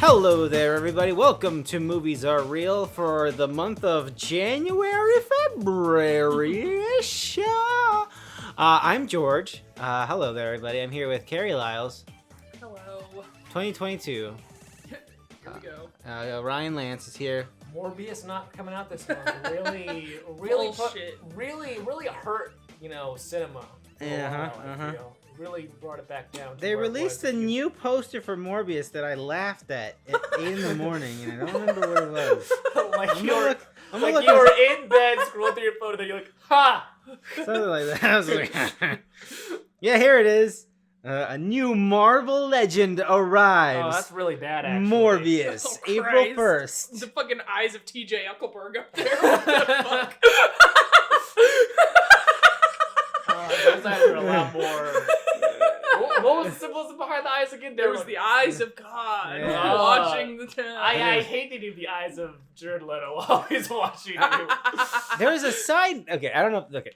Hello there, everybody. Welcome to Movies Are Real for the month of January, February-ish. I'm George. Hello there, everybody. I'm here with Carrie Lyles. Hello. 2022. Here we go. Ryan Lance is here. Morbius not coming out this month really hurt, cinema. Really brought it back down. They released a new poster for Morbius that I laughed at 8 in the morning, and I don't remember what it was. you were in bed scrolling through your phone, and then you're like, ha! Something like that. I was like, yeah, here it is. A new Marvel legend arrives. Oh, that's really bad, actually. Morbius, Oh, April Christ. 1st. The fucking eyes of TJ Uckelberg up there. What the fuck? Those eyes are a lot more... What was the symbolism behind the eyes again? There was the eyes of God Yeah. watching the town. I hate to do the eyes of Jared Leto while he's watching you. There was a side... Okay, I don't know. Okay.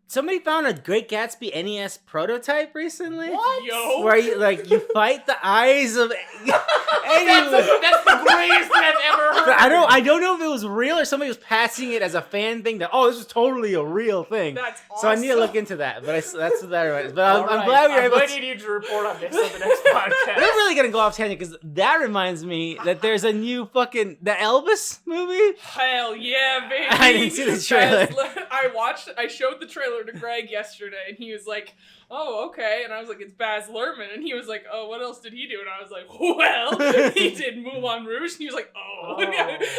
Somebody found a Great Gatsby NES prototype recently. What? Yo. Where you fight the eyes of anyone. That's the greatest thing I've ever heard. But I don't know if it was real or somebody was passing it as a fan thing that, this is totally a real thing. That's awesome. So I need to look into that. But that's what that reminds. But I'm Alright, glad we were able I to... need you to report on this on the next podcast. We're really gonna go off tangent because that reminds me that there's a new fucking the Elvis movie. Hell yeah, baby. I didn't see the trailer. I showed the trailer to Greg yesterday, and he was like, oh, okay. And I was like, it's Baz Luhrmann. And he was like, oh, what else did he do? And I was like, well, he did Moulin Rouge. And he was like, oh.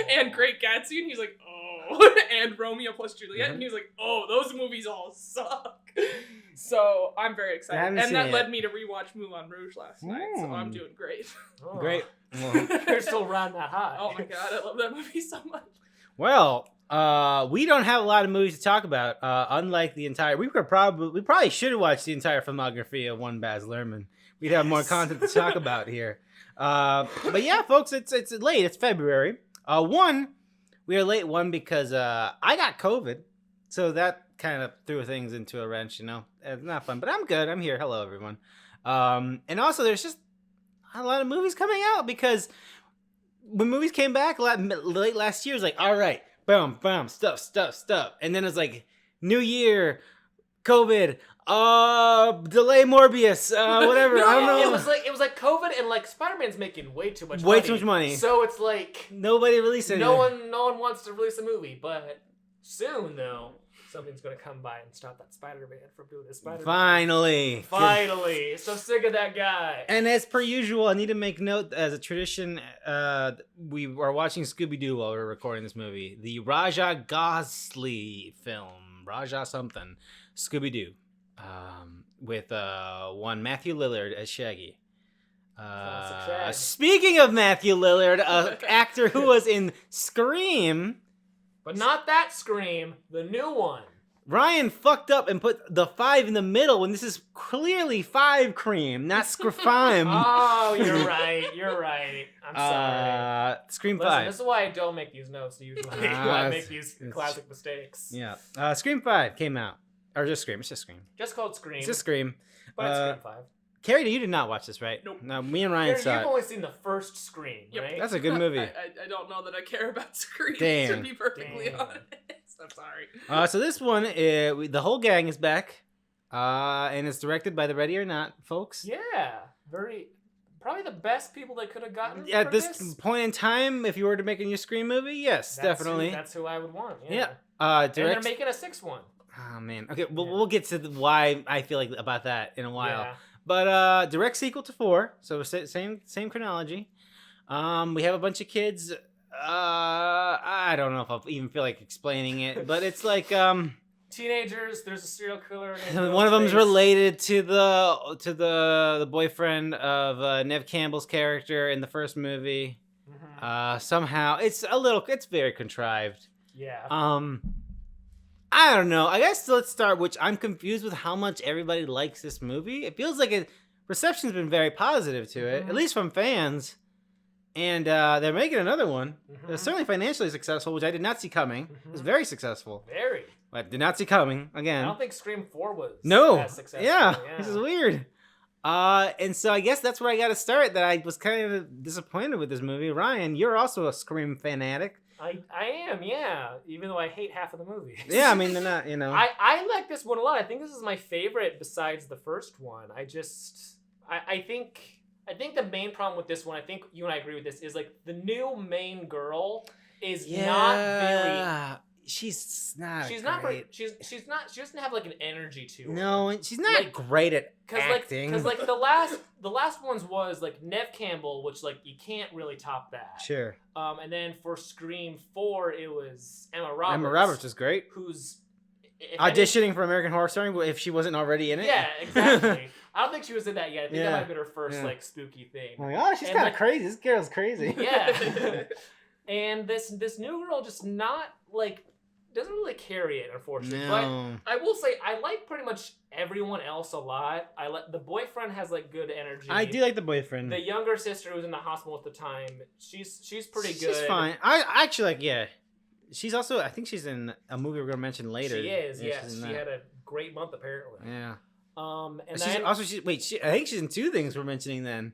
And Great Gatsby. And he was like, oh. And Romeo plus Juliet. And he was like, oh, those movies all suck. So I'm very excited. And that led me to rewatch Moulin Rouge last night. So I'm doing great. Oh. Great. You're still riding that high. Oh my God, I love that movie so much. Well, we don't have a lot of movies to talk about. Unlike the entire, we probably should have watched the entire filmography of one Baz Luhrmann. We'd have more content to talk about here. But yeah, folks, it's late. It's February. We are late because I got COVID, so that kind of threw things into a wrench. It's not fun, but I'm good. I'm here. Hello, everyone. And also, there's just a lot of movies coming out because when movies came back late last year, it was like, all right. Boom, boom, stuff. And then it's like, New Year, COVID, delay Morbius, whatever. No, I don't know. It was like COVID and like Spider-Man's making way too much money. So it's like nobody released it. No one wants to release a movie, but soon though, something's gonna come by and stop that Spider-Man from doing his Spider-Man. Finally. So sick of that guy. And as per usual, I need to make note, as a tradition, we are watching Scooby-Doo while we're recording this movie. The Raja Gosling film, Raja something, Scooby-Doo, with one Matthew Lillard as Shaggy. Speaking of Matthew Lillard, an actor who was in Scream. But not that Scream, the new one. Ryan fucked up and put the 5 in the middle when this is clearly 5 cream, not Scream. Oh, you're right. I'm sorry. Scream Listen, 5. This is why I don't make these notes usually. I make these classic mistakes. Yeah. Scream 5 came out. Or just Scream. It's just Scream. Just called Scream. It's just Scream. But it's Scream 5. Carrie, you did not watch this, right? Nope. No, me and Ryan saw You've it. only seen the first Scream, Yep. right? That's a good movie. I don't know that I care about Scream, Damn. to be perfectly honest. I'm sorry. So this one, the whole gang is back. And it's directed by the Ready or Not folks. Yeah. Probably the best people they could have gotten At for this point in time, if you were to make a new Scream movie, yes, definitely. That's who I would want, Yeah. And they're making a 6th one. Oh, man. Okay, we'll get to why I feel like about that in a while. Yeah. But direct sequel to 4, so same chronology. We have a bunch of kids. I don't know if I'll even feel like explaining it, but it's like Teenagers. There's a serial killer. One of them's related to the boyfriend of Neve Campbell's character in the first movie. Mm-hmm. Somehow it's very contrived. Yeah. I don't know. I guess let's start, which I'm confused with how much everybody likes this movie. It feels like reception's been very positive to it, at least from fans. And they're making another one. It's certainly financially successful, which I did not see coming. It was very successful. Very. I did not see coming, again. I don't think Scream 4 was as successful. Yeah, this is weird. And so I guess that's where I got to start. That I was kind of disappointed with this movie. Ryan, you're also a Scream fanatic. I am, yeah. Even though I hate half of the movies. Yeah, I mean they're not, you know. I like this one a lot. I think this is my favorite besides the first one. I think the main problem with this one, I think you and I agree with this, is like the new main girl is not very. She's not great. She's not. She doesn't have like an energy to her. No, and she's not great at acting. Because like the last ones was like Neve Campbell, which like you can't really top that. Sure. And then for Scream 4, it was Emma Roberts. Emma Roberts was great. Who's auditioning for American Horror Story if she wasn't already in it. Yeah, exactly. I don't think she was in that yet. I think that might have been her first like spooky thing. I'm like, oh, she's kind of crazy. This girl's crazy. Yeah. And this new girl just not like. Doesn't really carry it, unfortunately. No. But I will say I like pretty much everyone else a lot. The boyfriend has like good energy. I do like the boyfriend. The younger sister who's in the hospital at the time, she's pretty good. She's fine. I actually like She's also, I think she's in a movie we're gonna mention later. She is, yes. She had a great month apparently. Yeah. And I think she's in two things we're mentioning then.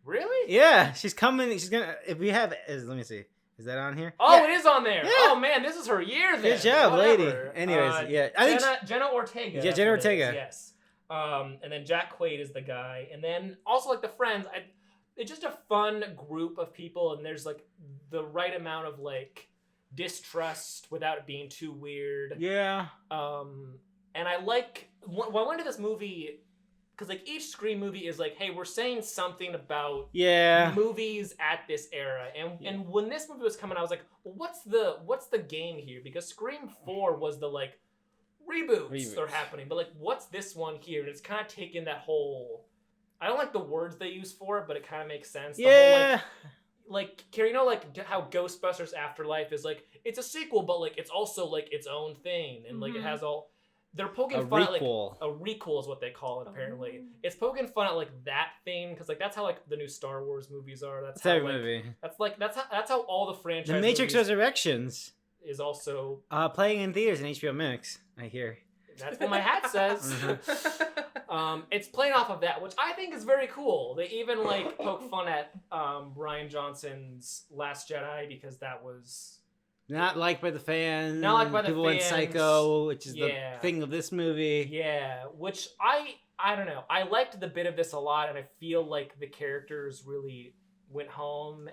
Really? Yeah, she's coming. She's gonna. If we have, let me see. Is that on here? Oh, it is on there. Yeah. Oh man, this is her year then. Good job, Whatever. lady. Anyways, I think Jenna Ortega. Yeah, Jenna Ortega. Yes. And then Jack Quaid is the guy, and then also like the friends. It's just a fun group of people, and there's like the right amount of like distrust without it being too weird. Yeah. And I like when I went to this movie. Because like each Scream movie is like, hey, we're saying something about movies at this era, and when this movie was coming, I was like, well, what's the game here? Because Scream 4 was the like reboots are happening, but like what's this one here? And it's kind of taken that whole. I don't like the words they use for it, but it kind of makes sense. Yeah. The whole, like you know, like how Ghostbusters Afterlife is like it's a sequel, but like it's also like its own thing, and like it has all. They're poking fun at like a requel is what they call it apparently. It's poking fun at like that thing because like that's how like the new Star Wars movies are. That's how like, movie. That's how all the franchise. The Matrix Resurrections is also playing in theaters in HBO Max. I hear. That's what my hat says. It's playing off of that, which I think is very cool. They even like poke fun at Rian Johnson's Last Jedi because that was. Not liked by the fans. Not liked by the people fans. People went psycho, which is the thing of this movie. Yeah, which I don't know. I liked the bit of this a lot, and I feel like the characters really went home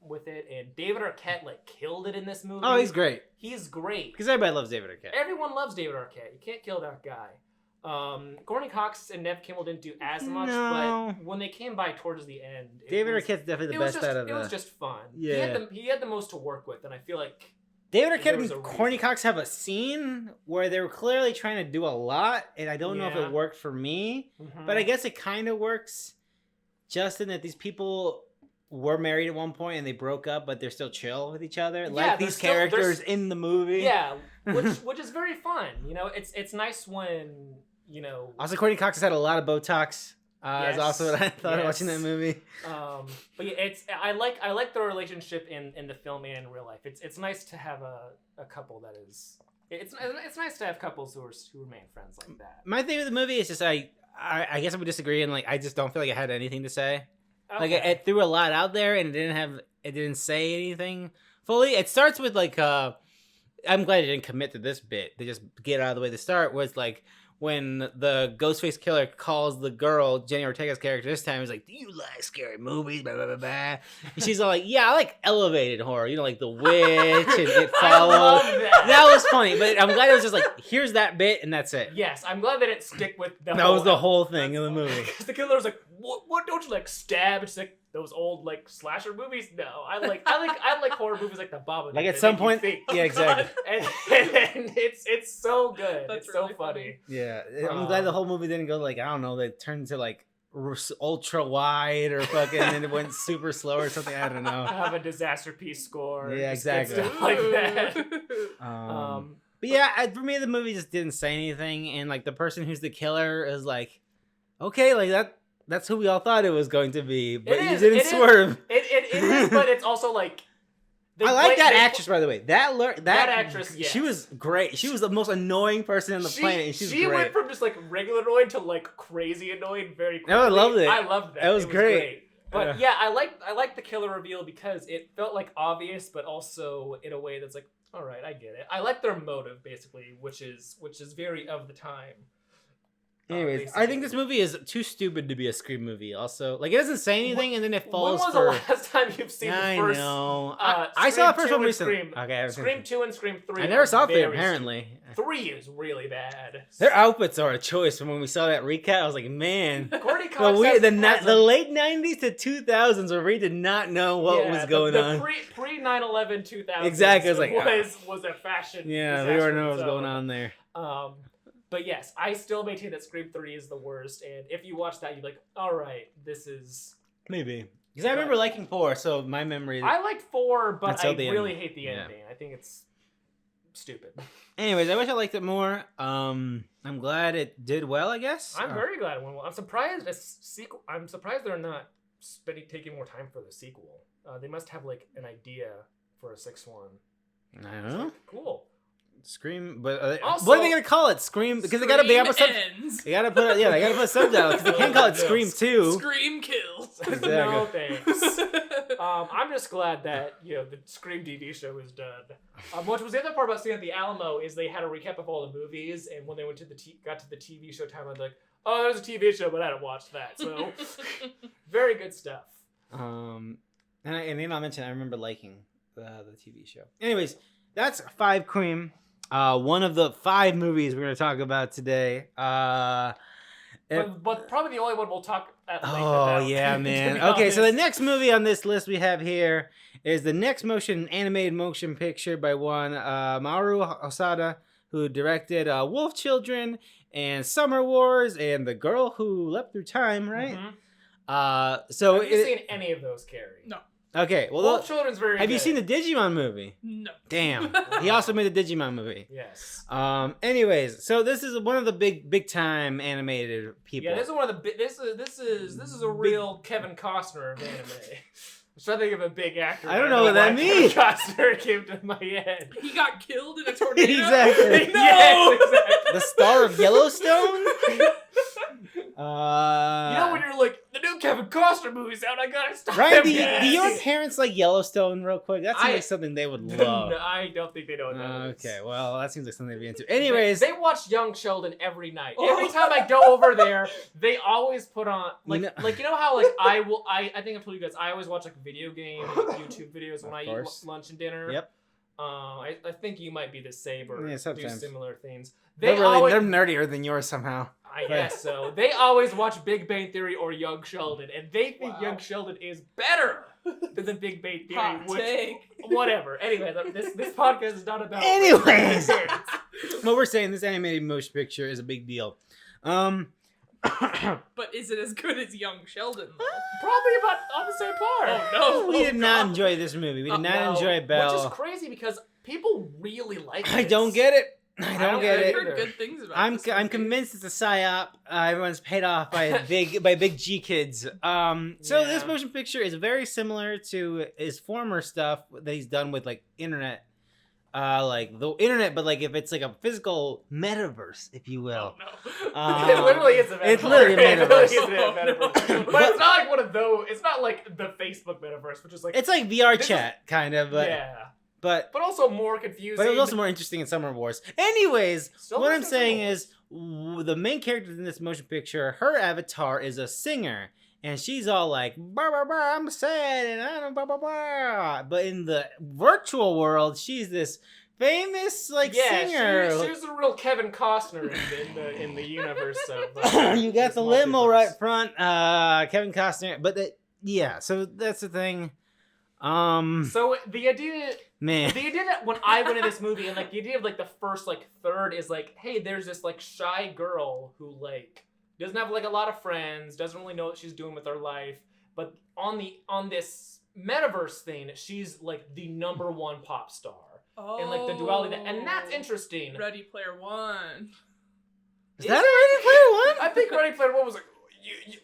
with it. And David Arquette like killed it in this movie. Oh, he's great. He's great. Because everybody loves David Arquette. Everyone loves David Arquette. You can't kill that guy. Courteney Cox and Neve Campbell didn't do as much, but when they came by towards the end, David Arquette's definitely the best out of it. It was just fun. Yeah. He had the most to work with, and I feel like David Arquette and Courteney Cox have a scene where they were clearly trying to do a lot, and I don't know if it worked for me, but I guess it kind of works just in that these people were married at one point and they broke up, but they're still chill with each other, like these characters in the movie. Yeah, which is very fun. You know, it's nice when, you know... Also, Courteney Cox has had a lot of Botox. Is also what I thought of watching that movie. But yeah, I like the relationship in the film and in real life. It's nice to have a couple that is. It's nice to have couples who remain friends like that. My thing with the movie is just I guess I would disagree, and like I just don't feel like it had anything to say. Okay. Like it threw a lot out there and it didn't say anything fully. It starts with like I'm glad it didn't commit to this bit. They just get out of the way to start was like. When the Ghostface killer calls the girl, Jenna Ortega's character this time, he's like, do you like scary movies? Blah, blah, blah, blah. And she's all like, yeah, I like elevated horror. You know, like The Witch and It Follows. That was funny, but I'm glad it was just like, here's that bit and that's it. Yes, I'm glad they didn't stick with the That was the whole thing in the movie. Because the killer was like, what don't you like stab? And she's like, those old like slasher movies? No, I like horror movies like The Babadook. Like at some point, yeah, exactly. And it's so good. It's really so funny. Yeah, I'm glad the whole movie didn't go like I don't know. They turned to like ultra wide or fucking, and it went super slow or something. I don't know. Have a disaster piece score. Yeah, exactly. Stuff like that. But yeah, for me, the movie just didn't say anything, and like the person who's the killer is like, okay, like that. That's who we all thought it was going to be, but you didn't swerve. It is, but it's also like, I like that actress, by the way. That actress, yes. She was great. She was the most annoying person on the planet, and she's great. She went from just like regular annoying to like crazy annoying very quickly. No, I loved it. I loved that. It was great. But yeah, I like the killer reveal because it felt like obvious, but also in a way that's like, all right, I get it. I like their motive basically, which is very of the time. Anyways, I think this movie is too stupid to be a Scream movie. Also, like it doesn't say anything, and then it falls. When was the last time you've seen the first? I know. I saw the first one recently. Okay, Scream 2 and Scream 3. I never saw 3. Apparently, 3 is really bad. Their outfits are a choice. From when we saw that recap, I was like, man. Courteney the late '90s to 2000s, where we did not know what was going on. Pre 9/11 2000. Exactly, I was like, was a fashion. Yeah, we already know what was going on there. But yes, I still maintain that Scream 3 is the worst, and if you watch that, you're like, all right, this is... Maybe. Because I remember liking 4, so my memory... I liked 4, but I really hate the ending. I think it's stupid. Anyways, I wish I liked it more. I'm glad it did well, I guess. I'm very glad it went well. I'm surprised they're not taking more time for the sequel. They must have, like, an idea for a 6th one. I don't know. Cool. Scream, but also, what are they gonna call it? Scream, because they gotta put they gotta put subtitles because they can't call it Scream 2. Scream kills. Exactly. No thanks. I'm just glad that the Scream TV show is done. Which was the other part about seeing at the Alamo is they had a recap of all the movies, and when they went to got to the TV show time, I was like, oh, there's a TV show, but I didn't watch that. So very good stuff. And then I'll mention I remember liking the TV show. Anyways, that's 5 Cream. One of the 5 movies we're going to talk about today. But probably the only one we'll talk at length about. Oh, yeah, man. Okay, so the next movie on this list we have here is the next animated motion picture by one Mamoru Hosoda, who directed Wolf Children and Summer Wars and The Girl Who Leapt Through Time, right? Mm-hmm. Have you seen any of those, Carrie? No. Okay, well, Wolf Children's very have good. you seen the Digimon movie? No. Damn. He also made the Digimon movie. Yes. Anyways, so this is one of the big time animated people. Yeah, this is one of the this is a real Kevin Costner of anime. I'm trying to think of a big actor. I don't know what that means. Kevin Costner came to my head. He got killed in a tornado. Exactly. No! Yes, exactly. The star of Yellowstone? When you're like, the new Kevin Costner movie's out, I gotta stop Ryan, him. do your parents like Yellowstone real quick? That seems like something they would love. No, I don't think they know what that is. Okay, well, that seems like something they'd be into. Anyways. They watch Young Sheldon every night. Every time I go over there, they always put on, how, I think I've told you guys, I always watch, like, video game YouTube videos when I eat lunch and dinner. Yep. I think you might be the same or do similar things. They're nerdier than yours somehow. I guess so. They always watch Big Bang Theory or Young Sheldon, and they think Young Sheldon is better than the Big Bang Theory. Hot take. Whatever. Anyways, this podcast is not about. Anyways, what we're saying, this animated motion picture is a big deal. But is it as good as Young Sheldon? Probably about on the same par. Oh no, we did not enjoy this movie. We did not enjoy Belle, which is crazy because people really like it. I don't get it. I don't get it. I've heard good things about I'm convinced it's a psyop. Everyone's paid off by big G kids. So this motion picture is very similar to his former stuff that he's done with like internet, like the internet, but like if it's like a physical metaverse, if you will. Oh, no. It literally is a metaverse. It's literally a metaverse. But it's not like one of those. It's not like the Facebook metaverse, which is like it's like VR chat kind of. But, But also more confusing. But it was also more interesting in Summer Wars. Anyways, what I'm saying is the main character in this motion picture, her avatar is a singer. And she's all like, bah, bah, bah, I'm sad and I don't bah, bah, bah. But in the virtual world, she's this famous singer. She's a real Kevin Costner in the universe of you got the limo right front, Kevin Costner. But so that's the thing. So the idea that when I went to this movie and like the idea of like the first like third is like, hey, there's this like shy girl who like doesn't have like a lot of friends, doesn't really know what she's doing with her life, but on this metaverse thing, she's like the #1 pop star. And like the duality and that's interesting. Ready Player One. Is that Ready Player One? I think Ready Player One was like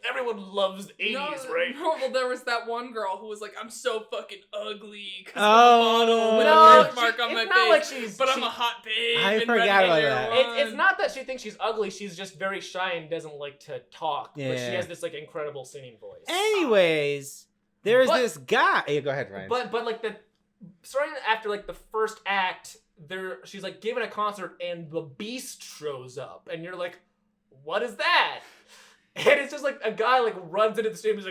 everyone loves the 80s, right? No, well, there was that one girl who was like, I'm so fucking ugly because Oh, of the model with no, a birthmark on it's my not face. like she's- but I'm she- a hot babe. I and forgot Ready about Player that. One. It's not that she thinks she's ugly, she's just very shy and doesn't like to talk. But she Yeah. has this like incredible singing voice. Anyways, there's But- this guy. Yeah, go ahead, Ryan. But like starting after like the first act, she's like giving a concert and the Beast shows up, and you're like, what is that? And it's just like a guy like runs into the stadium. He's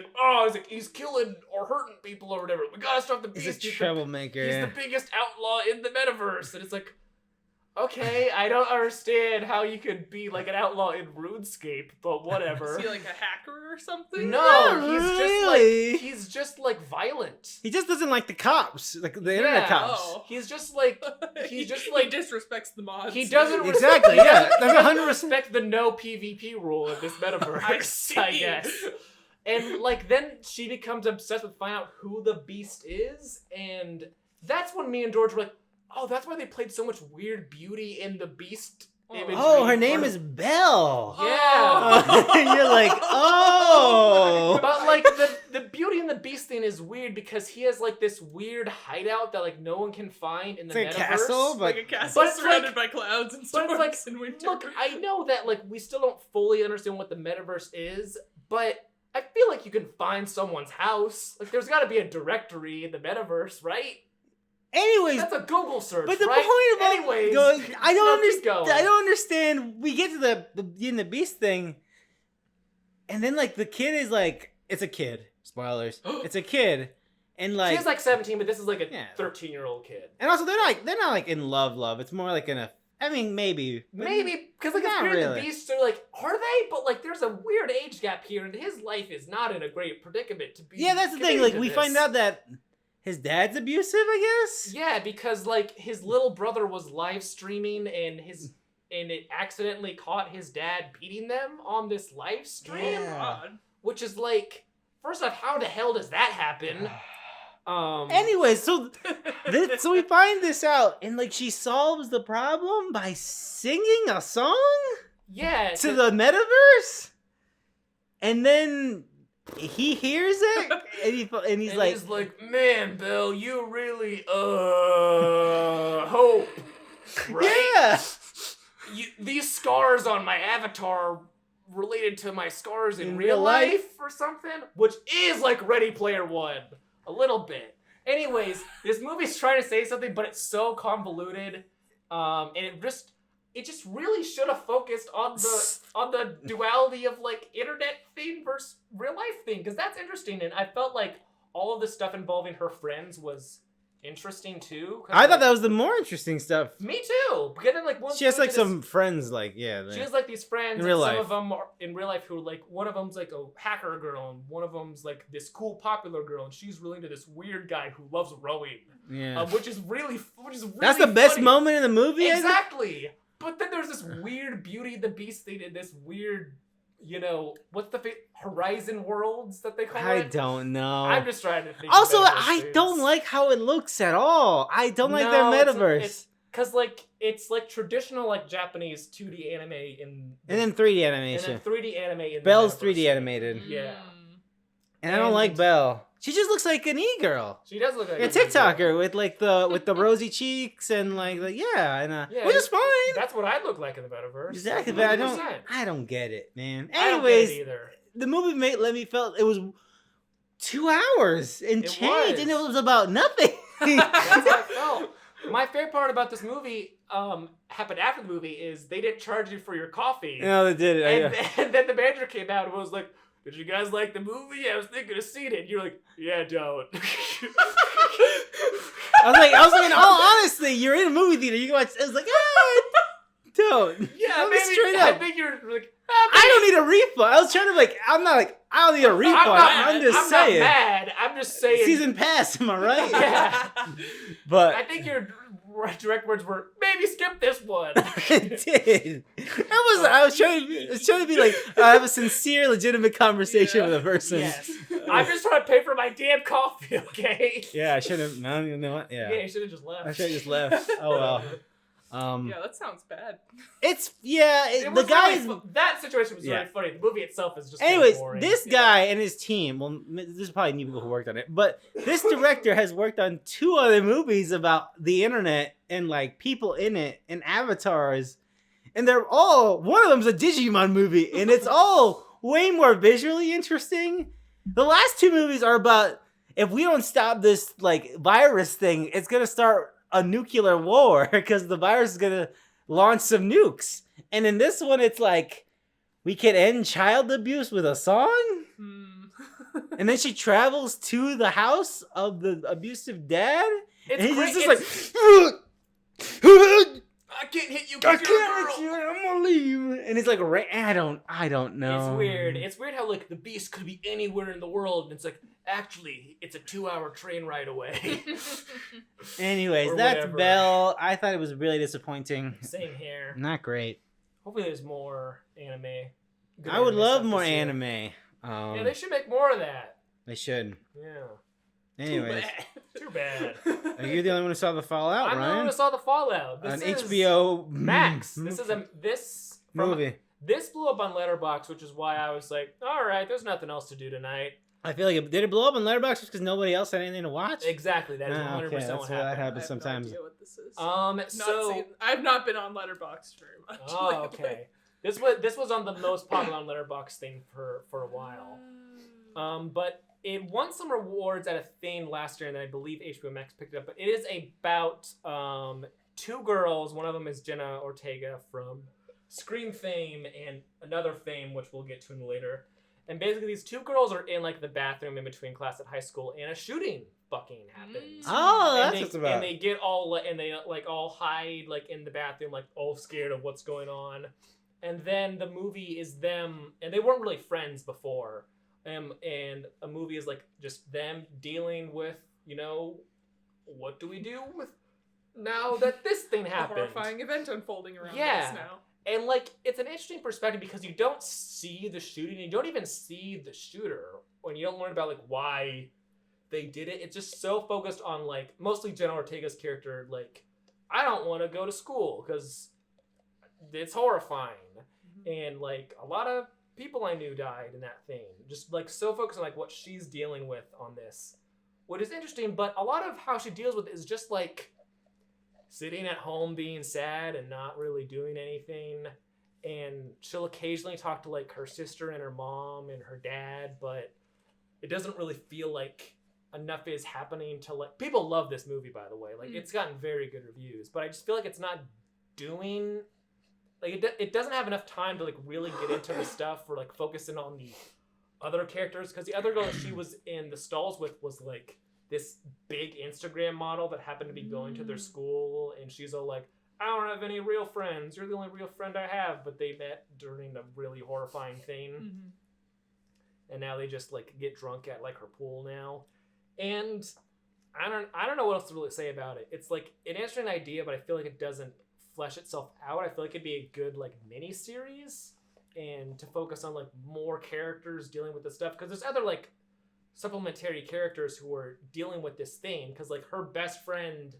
like, he's killing or hurting people or whatever. We gotta stop the Beast. He's a troublemaker. He's the biggest outlaw in the metaverse, and it's like, okay, I don't understand how you could be like an outlaw in RuneScape, but whatever. Is he like a hacker or something? No, Not he's really. just like violent. He just doesn't like the cops, like the internet Yeah. cops. Oh. He's just like he like disrespects the mods. he doesn't Exactly, He yeah, doesn't, that's he doesn't 100%. respect the no PvP rule in this metaverse. I see. I guess. And like then she becomes obsessed with finding out who the Beast is, and that's when me and George were like, oh, that's why they played so much weird beauty in the Beast imagery. Oh, her name is Belle. Yeah. You're like, oh. But like the Beauty and the Beast thing is weird because he has like this weird hideout that like no one can find in the It's metaverse. like a castle, Like but a castle But it's surrounded like- by clouds and but it's storms like, in winter. Look, I know that like we still don't fully understand what the metaverse is, but I feel like you can find someone's house. Like there's got to be a directory in the metaverse, right? anyways, That's a Google search, but the right? point about Anyways, I don't no, keep understand. going. I don't understand. We get to the Beauty and the Beast thing, and then like the kid is like, it's a kid. Spoilers. It's a kid, and like She's like 17, but this is like a Yeah. 13-year-old kid. and also they're not like in love. It's more like in a. I mean, maybe. but- Maybe, because like it's Not weird really. the Beasts are like, are they? But like there's a weird age gap here, and his life is not in a great predicament to be. Yeah, that's the thing. committed Like to we this. find out that his dad's abusive. I guess. Yeah, because like his little brother was live streaming and it accidentally caught his dad beating them on this live stream. Yeah. God. Which is like, first off, how the hell does that happen? Anyway, so we find this out, and like she solves the problem by singing a song yeah, to the metaverse, and then he hears it, and he's like, man, Belle, you really hope, right? yeah, These scars on my avatar related to my scars in In real real life life? or something, which is like Ready Player One, a little bit. Anyways, this movie's trying to say something, but it's so convoluted, and it just really should have focused on the duality of like internet thing versus real life thing, because that's interesting, and I felt like all of the stuff involving her friends was interesting too. I thought that was the more interesting stuff. Me too. Because then like once She has we like get to this- some friends, like yeah, She has like these friends, In real and some life. of them are in real life who like one of them's like a hacker girl, and one of them's like this cool popular girl, and she's really into this weird guy who loves rowing, yeah. which is really That's the best funny. moment in the movie. I think. Exactly. But then there's this weird Beauty and the Beast thing, and this weird, what's the Horizon Worlds that they call I it? don't know. I'm just trying to think. Also, of metaverse I things. don't like how it looks at all. I don't like their No, metaverse. Because like it's like traditional like Japanese 2D anime in And then 3D and animation. then 3D anime in the Belle's metaverse. 3D animated. Yeah. And I don't like And- Belle. She just looks like an e-girl. She does look like A a TikToker with like the rosy cheeks and like Yeah, which is fine. That's what I look like in the metaverse. Exactly, but 100%. I don't get it, man. I don't get it Anyways, either. the movie let me felt it was 2 hours and It change, was. and it was about nothing. That's how I felt. My favorite part about this movie happened after the movie is they didn't charge you for your coffee. No, they did it. And then the manager came out and was like, "Did you guys like the movie? I was thinking of seeing it." And you're like, "Yeah, don't." I was like, in all honesty, you're in a movie theater. You can watch. I was like, don't. Yeah, Tell me maybe straight I up. think you're like, I don't need a refund. I was trying to I'm not like, I don't need a refund. I'm just I'm saying. not mad. I'm just saying. Season pass, am I right? Yeah. But I think your direct words were, maybe skip this one. I did. I was trying to be like, I have a sincere, legitimate conversation with a person. Yes. I'm just trying to pay for my damn coffee, okay? Yeah, I should have. No, you know what? Yeah, Yeah. you should have just left. I should have just left. Oh well. Yeah, that sounds bad. It's the guy that situation was really funny. The movie itself is just. Anyways, boring. this guy and his team. Well, this is probably new people who worked on it, but this director has worked on 2 other movies about the internet and like people in it and avatars, and they're all one of them's a Digimon movie, and it's all way more visually interesting. The last 2 movies are about if we don't stop this like virus thing, it's gonna start a nuclear war because the virus is gonna launch some nukes. And in this one, it's like we could end child abuse with a song. And then she travels to the house of the abusive dad. And he's just like, I can't hit you. I can't hit you. I'm gonna leave. And it's like, I don't know. It's weird. It's weird how like the beast could be anywhere in the world, and it's like actually it's a 2-hour train ride away. Anyways, that's Belle. I thought it was really disappointing. Same here. Not great. Hopefully, there's more anime. I would love more anime. Yeah, they should make more of that. They should. Yeah. Anyways. Too bad. Are you the only one who saw the Fallout, I'm Ryan? the only one who saw the Fallout. This is HBO Max. This is this movie. This blew up on Letterboxd, which is why I was like, all right, there's nothing else to do tonight. I feel like did it blow up on Letterboxd just because nobody else had anything to watch? Exactly, that is 100% okay, what happened. That happens sometimes. I have no idea what this is. I've not been on Letterboxd very much. Oh, okay. This was on the most popular on Letterboxd thing for a while. But it won some rewards at a thing last year, and I believe HBO Max picked it up. But it is about 2 girls. One of them is Jenna Ortega from Scream fame and another fame, which we'll get to in later. And basically, these 2 girls are in like the bathroom in between class at high school, and a shooting fucking happens. Oh, that's what it's about. And they get all and they like all hide like in the bathroom, like all scared of what's going on. And then the movie is them, and they weren't really friends before. And a movie is like just them dealing with, what do we do with now that this thing happened? A horrifying event unfolding around us now. And like it's an interesting perspective because you don't see the shooting, you don't even see the shooter, when you don't learn about like why they did it. It's just so focused on like mostly Jenna Ortega's character, like I don't want to go to school because it's horrifying. And like a lot of people I knew died in that thing. Just like so focused on like what she's dealing with on this, which is interesting. But a lot of how she deals with it is just like sitting at home being sad and not really doing anything. And she'll occasionally talk to like her sister and her mom and her dad, but it doesn't really feel like enough is happening to like people love this movie, by the way. Like it's gotten very good reviews, but I just feel like it's not doing like it doesn't have enough time to like really get into the stuff or like focusing on the other characters, because the other girl that she was in the stalls with was like this big Instagram model that happened to be going to their school, and she's all like, I don't have any real friends, you're the only real friend I have, but they met during a really horrifying thing. And now they just like get drunk at like her pool now. And I don't know what else to really say about it. It's like an interesting idea, but I feel like it doesn't flesh itself out. I feel like it'd be a good like mini series, and to focus on like more characters dealing with this stuff, because there's other like supplementary characters who are dealing with this thing, because like her best friend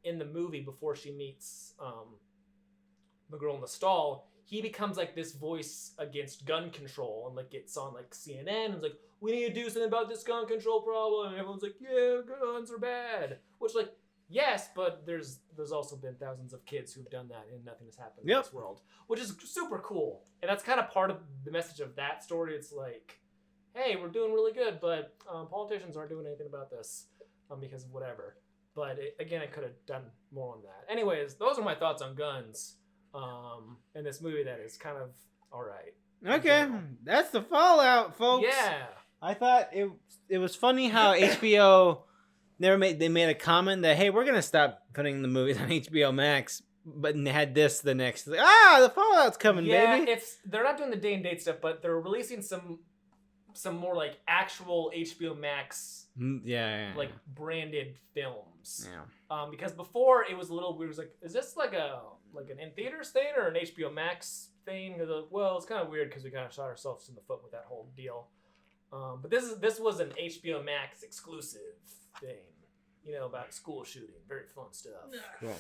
in the movie before she meets the girl in the stall, he becomes like this voice against gun control, and like gets on like CNN and is like, we need to do something about this gun control problem, and everyone's like, yeah, guns are bad, which like yes, but there's also been thousands of kids who've done that and nothing has happened in this world, which is super cool. And that's kind of part of the message of that story. It's like, hey, we're doing really good, but politicians aren't doing anything about this because of whatever. But again, I could have done more on that. Anyways, those are my thoughts on guns in this movie that is kind of all right. Okay, that's the Fallout, folks. Yeah. I thought it was funny how HBO... They made a comment that, hey, we're going to stop putting the movies on HBO Max, but they had this the next. Like, the Fallout's coming, baby. Yeah, they're not doing the day and date stuff, but they're releasing some more like actual HBO Max like branded films. Yeah. Because before it was a little weird. It was like, is this like an in theaters thing or an HBO Max thing? Well, it's kind of weird because we kind of shot ourselves in the foot with that whole deal. But this was an HBO Max exclusive thing, about school shooting. Very fun stuff. Cool.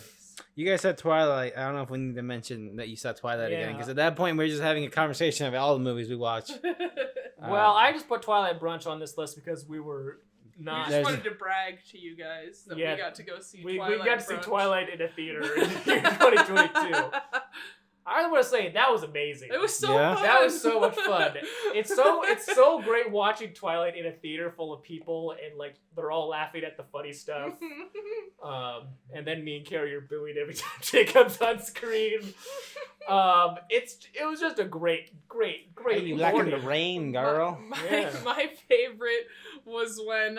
You guys said Twilight. I don't know if we need to mention that you saw Twilight again, because at that point we were just having a conversation of all the movies we watch. Well, I just put Twilight Brunch on this list because we were not. We just wanted to brag to you guys that we got to go see Twilight. We got to see Brunch. Twilight in a theater in 2022. I want to say that was amazing. It was so fun. That was so much fun. It's so great watching Twilight in a theater full of people and like they're all laughing at the funny stuff. And then me and Carrie are booing every time Jacob's on screen. It was just a great. Hey, you like in the rain, girl. My favorite was when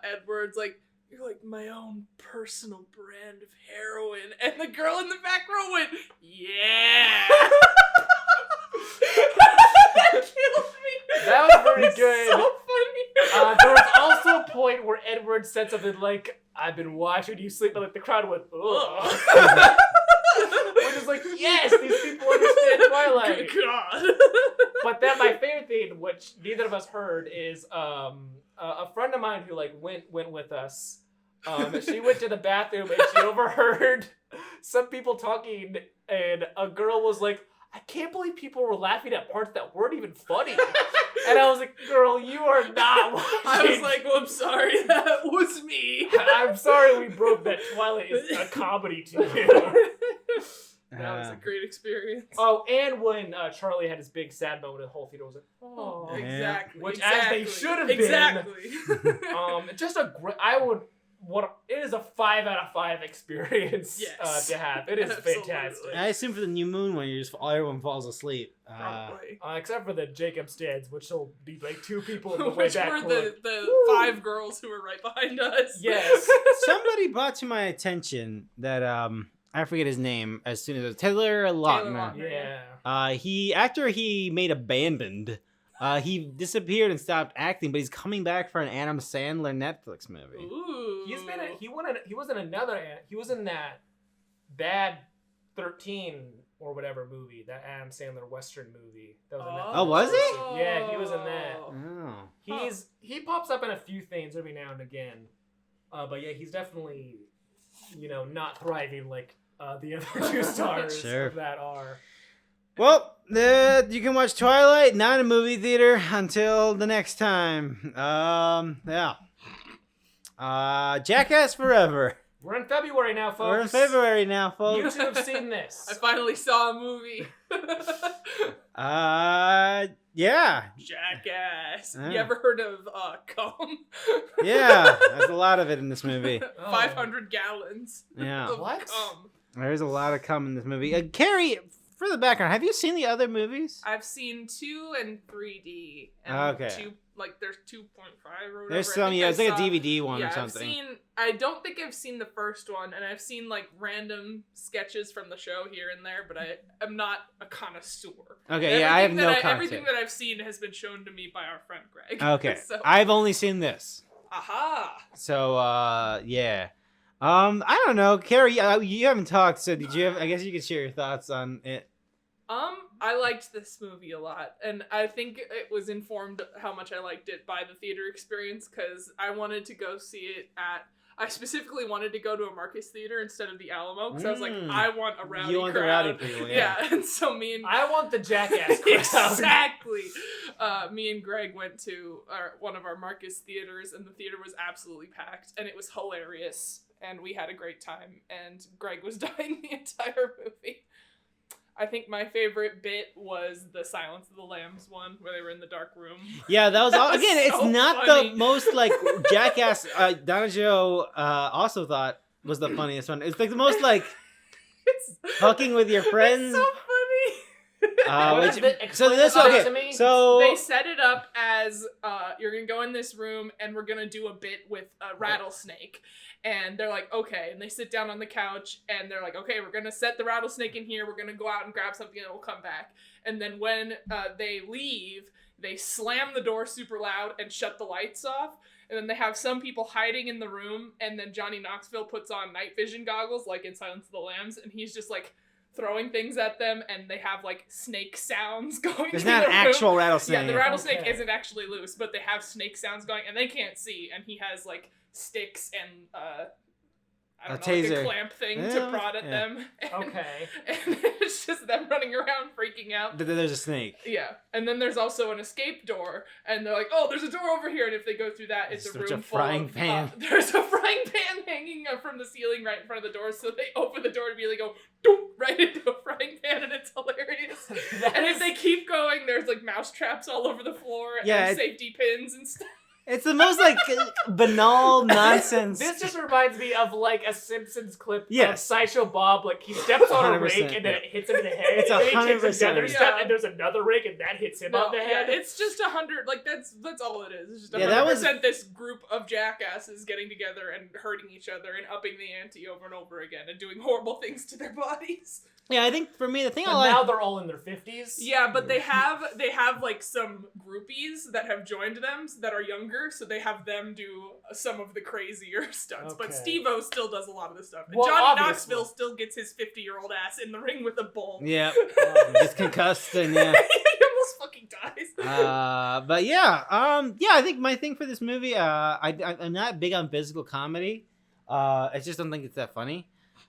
Edward's like, "You're like my own personal brand of heroin," and the girl in the back row went, "Yeah." That killed me. That was very good. So funny. There was also a point where Edward said something like, "I've been watching you sleep," and like the crowd went, "Ugh." We're just like, yes, these people understand Twilight. Good God. But then my favorite thing, which neither of us heard, is a friend of mine who like went with us. She went to the bathroom and she overheard some people talking, and a girl was like, "I can't believe people were laughing at parts that weren't even funny." And I was like, "Girl, you are not watching." I was like, "Well, I'm sorry, that was me." I'm sorry we broke that Twilight is a comedy to you. That was a great experience. Oh, and when Charlie had his big sad moment, the whole theater was like, "Oh, exactly." Which, as they should have been. Exactly. Just a great. It is a 5 out of 5 experience to have. It is fantastic. I assume for the New Moon one, everyone falls asleep. Probably. Except for the Jacob stands, which will be like 2 people in the way which back. Which were the 5 girls who were right behind us. Yes. Somebody brought to my attention that I forget his name as soon as it was Taylor Lautner. Yeah. After he made Abandoned, he disappeared and stopped acting, but he's coming back for an Adam Sandler Netflix movie. Ooh. He was in that Bad 13 or whatever movie, that Adam Sandler Western movie. That was in that. Oh, was he? Yeah, he was in that. Oh. He pops up in a few things every now and again. But yeah, he's definitely, not thriving like the other 2 stars of that are. Well, you can watch Twilight, not in a movie theater, until the next time. Yeah. Jackass Forever. We're in February now, folks. You two have seen this. I finally saw a movie. Yeah. Jackass. You ever heard of cum? Yeah, there's a lot of it in this movie. 500 gallons. Yeah. Of cum. There's a lot of cum in this movie. Carrie, for the background, have you seen the other movies? I've seen 2 and 3D. And okay. 2, there's 2.5 or whatever. There's some, it's like a DVD one or something. I don't think I've seen the first one, and I've seen like random sketches from the show here and there, but I am not a connoisseur. Okay, I have no concept. Everything that I've seen has been shown to me by our friend Greg. Okay, so. I've only seen this. Aha! So, yeah. I don't know, Carrie, you haven't talked, so did you have, I guess you could share your thoughts on it. I liked this movie a lot, and I think it was informed how much I liked it by the theater experience, because I wanted to go see it I specifically wanted to go to a Marcus Theater instead of the Alamo, because I was like, I want a rowdy crowd. You want the rowdy people, yeah. And so I want the Jackass crowd. Exactly. Me and Greg went to one of our Marcus Theaters, and the theater was absolutely packed, and it was hilarious, and we had a great time, and Greg was dying the entire movie. I think my favorite bit was the Silence of the Lambs one, where they were in the dark room. Yeah, that was all. Again, so it's not funny. the most like Jackass. Donaggio also thought was the funniest one. It's like the most like fucking with your friends. It's so funny. So they set it up as you're gonna go in this room and we're gonna do a bit with a rattlesnake. And they're like, okay. And they sit down on the couch and they're like, okay, we're going to set the rattlesnake in here. We're going to go out and grab something and we'll come back. And then when they leave, they slam the door super loud and shut the lights off. And then they have some people hiding in the room. And then Johnny Knoxville puts on night vision goggles like in Silence of the Lambs. And he's just like throwing things at them, and they have like snake sounds going. There's not an actual rattlesnake. Yeah, the rattlesnake isn't actually loose, but they have snake sounds going, and they can't see. And he has like sticks and I don't know, like a clamp thing to prod at them. And, and it's just them running around freaking out. There's a snake. Yeah, and then there's also an escape door, and they're like, "Oh, there's a door over here," and if they go through that, it's a room full of pan. There's a frying pan hanging from the ceiling right in front of the door, so they open the door and immediately go doom, right into a frying pan, and it's hilarious. And if they keep going, there's like mouse traps all over the floor and safety pins and stuff. It's the most like banal nonsense. This just reminds me of like a Simpsons clip of Sideshow Bob. Like he steps on a rake and then it hits him in the head. It's 100%. And there's another rake and that hits him on the head. It's just 100. Like that's all it is. It's just 100% this group of jackasses getting together and hurting each other and upping the ante over and over again and doing horrible things to their bodies. Yeah, I think for me the thing now they're all in their 50s. Yeah, but they have like some groupies that have joined them that are younger, so they have them do some of the crazier stunts. But Steve-O still does a lot of the stuff. And Johnny Knoxville still gets his 50-year-old ass in the ring with a bull. Yeah, gets concussed and he almost fucking dies. But yeah, I think my thing for this movie, I'm not big on physical comedy. I just don't think it's that funny.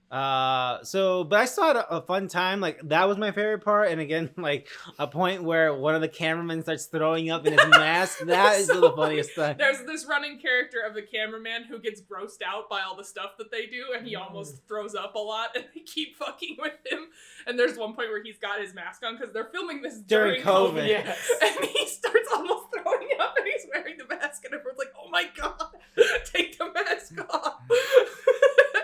But I still had a fun time. Like that was my favorite part. And again, like a point where one of the cameramen starts throwing up in his mask. That is the funniest thing. There's this running character of the cameraman who gets grossed out by all the stuff that they do, and he almost throws up a lot, and they keep fucking with him. And there's one point where he's got his mask on because they're filming this during COVID. Yes. And he starts almost throwing up, and he's wearing the mask, and everyone's like, "Oh my god, take the mask off."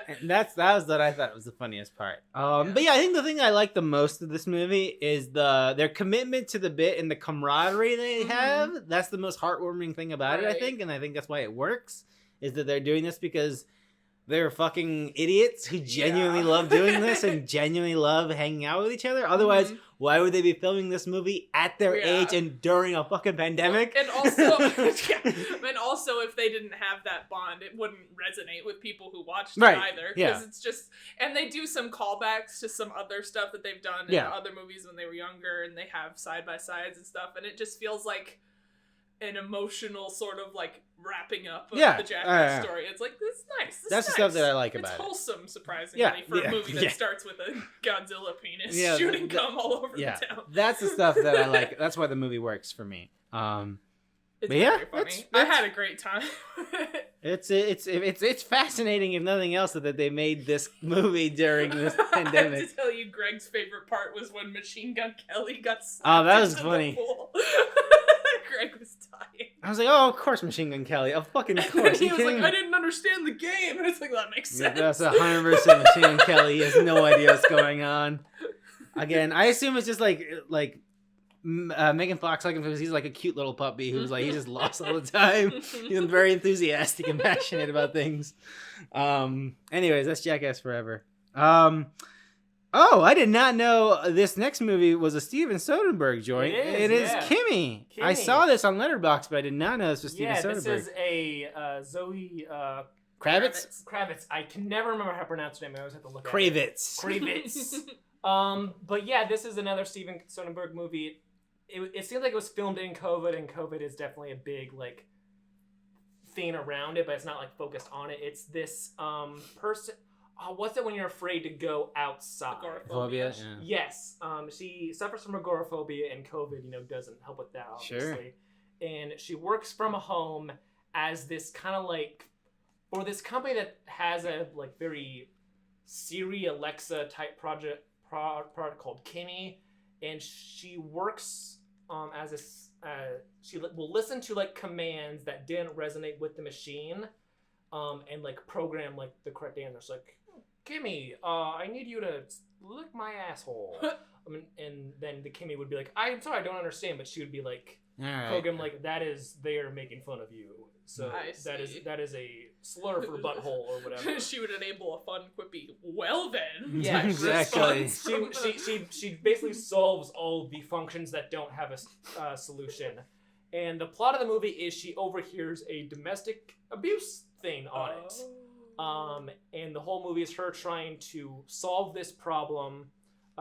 And that was what I thought was the funniest part. But yeah, I think the thing I like the most of this movie is their commitment to the bit and the camaraderie they have. That's the most heartwarming thing about it, I think, and I think that's why it works. Is that they're doing this because they're fucking idiots who genuinely love doing this and genuinely love hanging out with each other. Otherwise, why would they be filming this movie at their age and during a fucking pandemic? And also, if they didn't have that bond, it wouldn't resonate with people who watched it either. Because it's just, and they do some callbacks to some other stuff that they've done in other movies when they were younger, and they have side-by-sides and stuff, and it just feels like an emotional sort of like wrapping up of the Jackass story. It's like, this is nice. That's the stuff that I like about it. It's wholesome, surprisingly, for a movie that starts with a Godzilla penis shooting cum all over the town. That's the stuff that I like. That's why the movie works for me. It's very funny. I had a great time. It's fascinating, if nothing else, that they made this movie during this pandemic. I have to tell you, Greg's favorite part was when Machine Gun Kelly got that was funny. Greg was dying. I was like, oh, of course, Machine Gun Kelly. Of fucking course. He was like, I didn't understand the game. And it's like, well, that makes sense. That's 100% Machine Gun Kelly. He has no idea what's going on. Again, I assume it's just like Megan Fox like him because he's like a cute little puppy who's like, he just lost all the time. He's very enthusiastic and passionate about things. Anyways, that's Jackass Forever. I did not know this next movie was a Steven Soderbergh joint. It is Kimi. I saw this on Letterboxd, but I did not know this was Steven Soderbergh. Yeah, this is a Zoe Kravitz. I can never remember how to pronounce her name. I always have to look at Kravitz. But yeah, this is another Steven Soderbergh movie. It seems like it was filmed in COVID, and COVID is definitely a big like thing around it, but it's not like focused on it. It's this person. What's it when you're afraid to go outside? Agoraphobia. Yeah. Yes. She suffers from agoraphobia, and COVID, doesn't help with that, obviously. Sure. And she works from home as this kind of like, for this company that has a like very Siri Alexa type product called Kimi, and she works she will listen to like commands that didn't resonate with the machine, and like program like the correct answers. Like, Kimi, I need you to lick my asshole. And then the Kimi would be like, I'm sorry, I don't understand. But she would be like, program like, they are making fun of you. So that is a slur for butthole or whatever. She would enable a fun, quippy, well then. Yeah, exactly. She basically solves all the functions that don't have a solution. And the plot of the movie is she overhears a domestic abuse thing on it. And the whole movie is her trying to solve this problem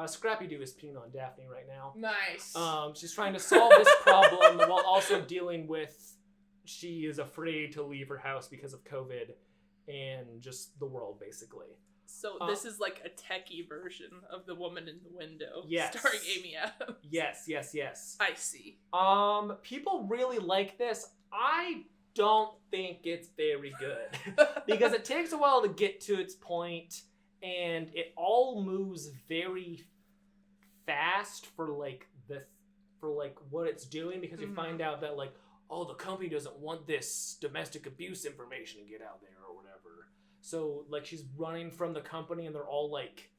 Scrappy-Doo is peeing on Daphne right now. Nice. She's trying to solve this problem while also dealing with she is afraid to leave her house because of COVID and just the world, basically. So this is like a techie version of The Woman in the Window, yes. starring Amy Adams. Yes. I see. People really like this. I don't think it's very good because it takes a while to get to its point, and it all moves very fast for what it's doing, because you find out that like, oh, the company doesn't want this domestic abuse information to get out there or whatever. So like she's running from the company and they're all like,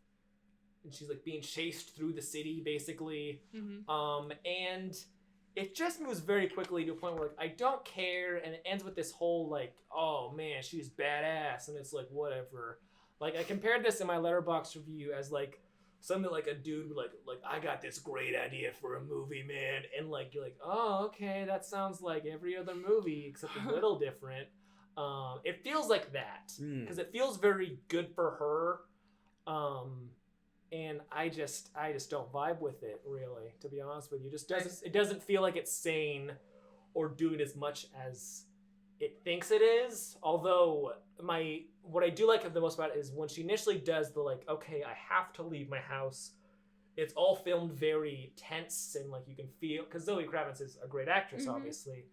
and she's like being chased through the city basically. And it just moves very quickly to a point where like, I don't care, and it ends with this whole like, oh man, she's badass, and it's like whatever. Like I compared this in my Letterboxd review as like something like a dude like I got this great idea for a movie, man, and like you're like, oh okay, that sounds like every other movie except a little different. It feels like that because it feels very good for her, and I just don't vibe with it really, to be honest with you. It doesn't feel like it's sane or doing as much as it thinks it is. Although what I do like the most about it is when she initially does the like, okay, I have to leave my house. It's all filmed very tense, and like you can feel, because Zoe Kravitz is a great actress, obviously.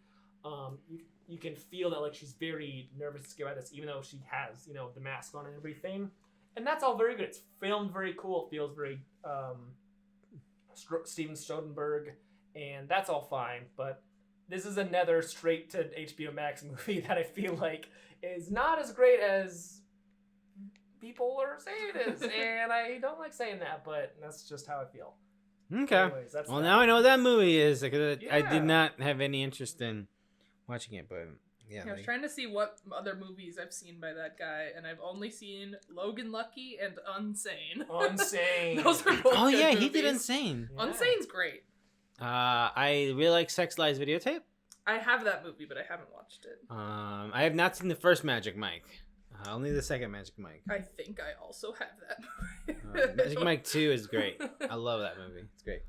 You can feel that like she's very nervous and scared about this, even though she has the mask on and everything, and that's all very good. It's filmed very cool. It feels very Steven Soderbergh, and that's all fine. But this is another straight to HBO Max movie that I feel like is not as great as people are saying it is, and I don't like saying that, but that's just how I feel. Okay. Anyways, well, now I know what that movie is. I did not have any interest in watching it, but yeah. I was trying to see what other movies I've seen by that guy, and I've only seen Logan Lucky and Unsane. Unsane. Those are both Oh good yeah, movies. he did Unsane. Yeah. Unsane's great. I really like Sex Lies Videotape. I have that movie, but I haven't watched it. I have not seen the first Magic Mike. Only the second Magic Mike. I think I also have that movie. Magic Mike 2 is great. I love that movie. It's great.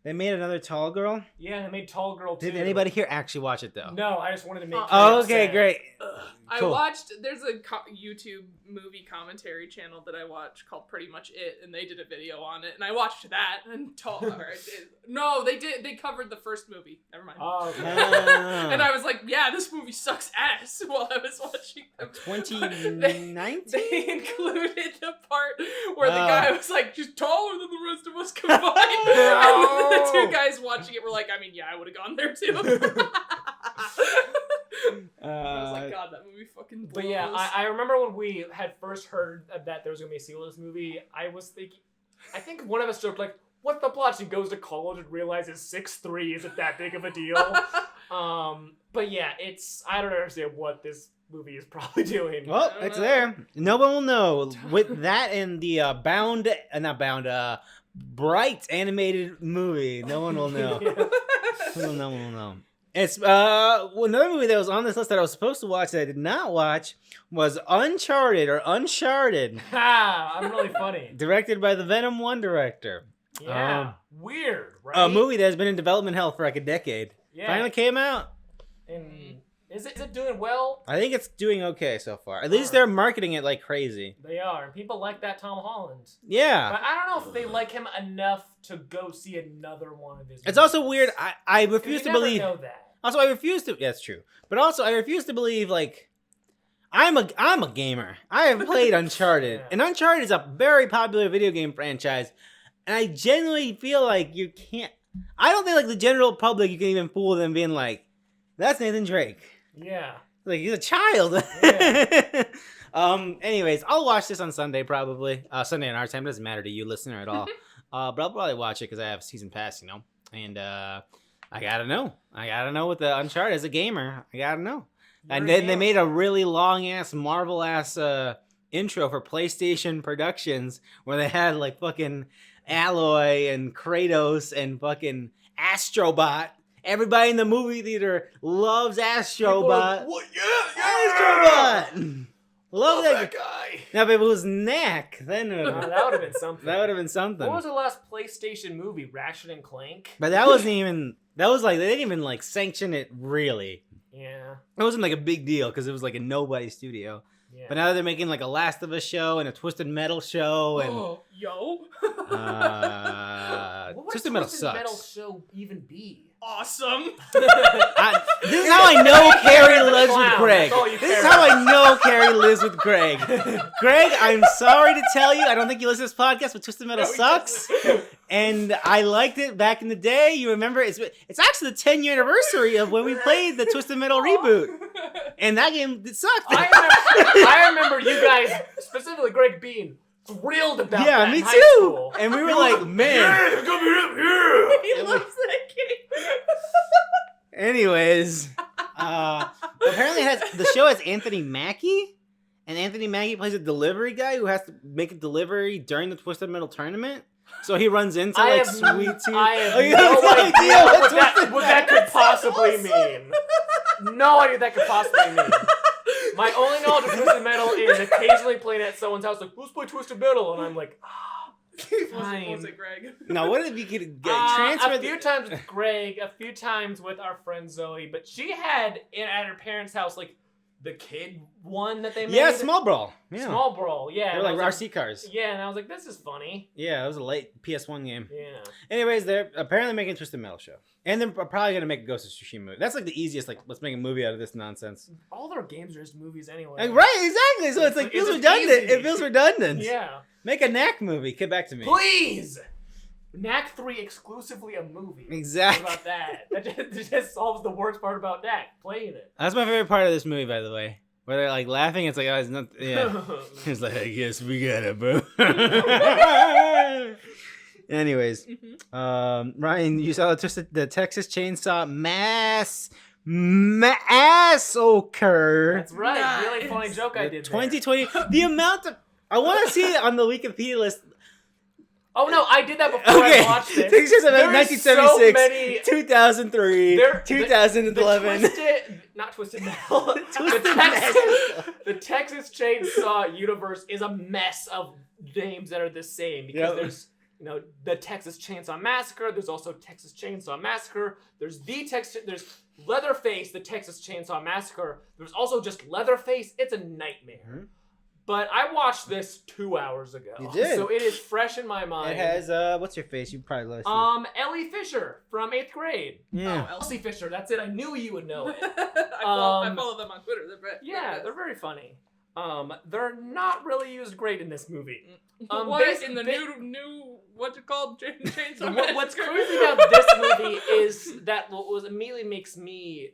They made another Tall Girl. Yeah, they made Tall Girl too. Did anybody here actually watch it though? No, I just wanted to make. Oh, okay, great. I Cool. watched. There's a YouTube movie commentary channel that I watch called Pretty Much It, and they did a video on it, and I watched that. And no, they did. They covered the first movie. Never mind. Oh, okay. And I was like, yeah, this movie sucks ass while I was watching them. 2019. They included the part where the guy was like, she's taller than the rest of us combined. And the two guys watching it were like, I mean, yeah, I would have gone there too. I was like, God, that movie fucking blows. But yeah, I remember when we had first heard that there was going to be a sequel to this movie, I was thinking, I think one of us joked like, what's the plot? She goes to college and realizes 6'3" isn't that big of a deal. But yeah, I don't understand what this movie is probably doing. Well, it's there. No one will know. With that and the Bright animated movie, no one will know. No one will know. It's another movie that was on this list that I was supposed to watch that I did not watch was Uncharted. I'm really funny. Directed by the Venom 1 director. Yeah, weird, right? A movie that has been in development hell for like a decade. Yeah. Finally came out. And is it doing well? I think it's doing okay so far. At least they're marketing it like crazy. They are. And people like that Tom Holland. Yeah. But I don't know if they like him enough to go see another one of his movies. It's also weird. I refuse to believe. Know that. Also, I refuse to. Yeah, it's true. But also, I refuse to believe like I'm a gamer. I have played Uncharted, and Uncharted is a very popular video game franchise. And I genuinely feel like you can't. I don't think like the general public you can even fool them being like, "That's Nathan Drake." Yeah. Like he's a child. Yeah. Anyways, I'll watch this on Sunday probably. Sunday in our time doesn't matter to you, listener, at all. But I'll probably watch it because I have season pass, And I gotta know. With the Uncharted as a gamer. I gotta know. And then they made a really long ass Marvel ass intro for PlayStation Productions where they had like fucking Aloy and Kratos and fucking Astrobot. Everybody in the movie theater loves Astrobot. Like, what? Yeah, Astrobot. Love that guy. Now, if it was Knack, then that would have been something. That would have been something. What was the last PlayStation movie? Ratchet and Clank. But that wasn't even. That was like they didn't even like sanction it really. Yeah. It wasn't like a big deal because it was like a nobody studio. Yeah. But now they're making like a Last of Us show and a Twisted Metal show and. Yo. What would Twisted a Metal Twisted sucks. Metal show even be? Awesome. This is how I know Carrie lives with Greg. This is how I know Carrie lives with Greg. Greg, I'm sorry to tell you, I don't think you listen to this podcast, but Twisted Metal sucks. And I liked it back in the day. You remember, it's actually the 10-year anniversary of when we played the Twisted Metal reboot. And that game, it sucked. I remember you guys, specifically Greg Bean, thrilled about that me in high too. school. And we were like, man. He loves that game. Anyways, apparently the show has Anthony Mackie, and Anthony Mackie plays a delivery guy who has to make a delivery during the Twisted Metal tournament. So he runs into Sweet Tooth. I have no idea what that could possibly mean. No idea what that could possibly mean. My only knowledge of Twisted Metal is occasionally playing at someone's house, like, let's play Twisted Metal, and I'm like, fine. Was it Greg? Now, what if you could transfer? A few times with Greg, a few times with our friend Zoe, but she had at her parents' house like the kid one that they made. Yeah, Small Brawl. Yeah. Small Brawl. Yeah, They were like RC cars. Yeah, and I was like, this is funny. Yeah, it was a late PS1 game. Yeah. Anyways, they're apparently making a Twisted Metal show, and they're probably gonna make a Ghost of Tsushima movie. That's like the easiest. Like, let's make a movie out of this nonsense. All their games are just movies anyway. Like, right? Exactly. So it's like feels redundant. Easy. It feels redundant. Yeah. Make a Knack movie. Get back to me. Please! Knack 3 exclusively a movie. Exactly. What about that? That just solves the worst part about Knack, playing it. That's my favorite part of this movie, by the way. Where they're like laughing, it's like, oh, it's not, yeah. It's like, I guess we got it, bro. Anyways, Ryan, you saw the Texas Chainsaw M-ass-oacre. That's right. Nice. Really funny joke I did 2020. The amount of, I want to see it on the Wikipedia list. Oh no, I did that before I watched it. Texas There's 1976, so many... 2003, 2011. Not Twisted Metal. The Texas Chainsaw universe is a mess of names that are the same because there's the Texas Chainsaw Massacre. There's also Texas Chainsaw Massacre. There's Leatherface, the Texas Chainsaw Massacre. There's also just Leatherface. It's a nightmare. Mm-hmm. But I watched this 2 hours ago. You did. So it is fresh in my mind. It has what's your face? You probably listen. Ellie Fisher from 8th grade. Yeah. Elsie Fisher. That's it. I knew you would know it. I follow them on Twitter. They're very funny. They're not really used great in this movie. In the new what's it called? Chainsaw Massacre. What's crazy about this movie is that what immediately makes me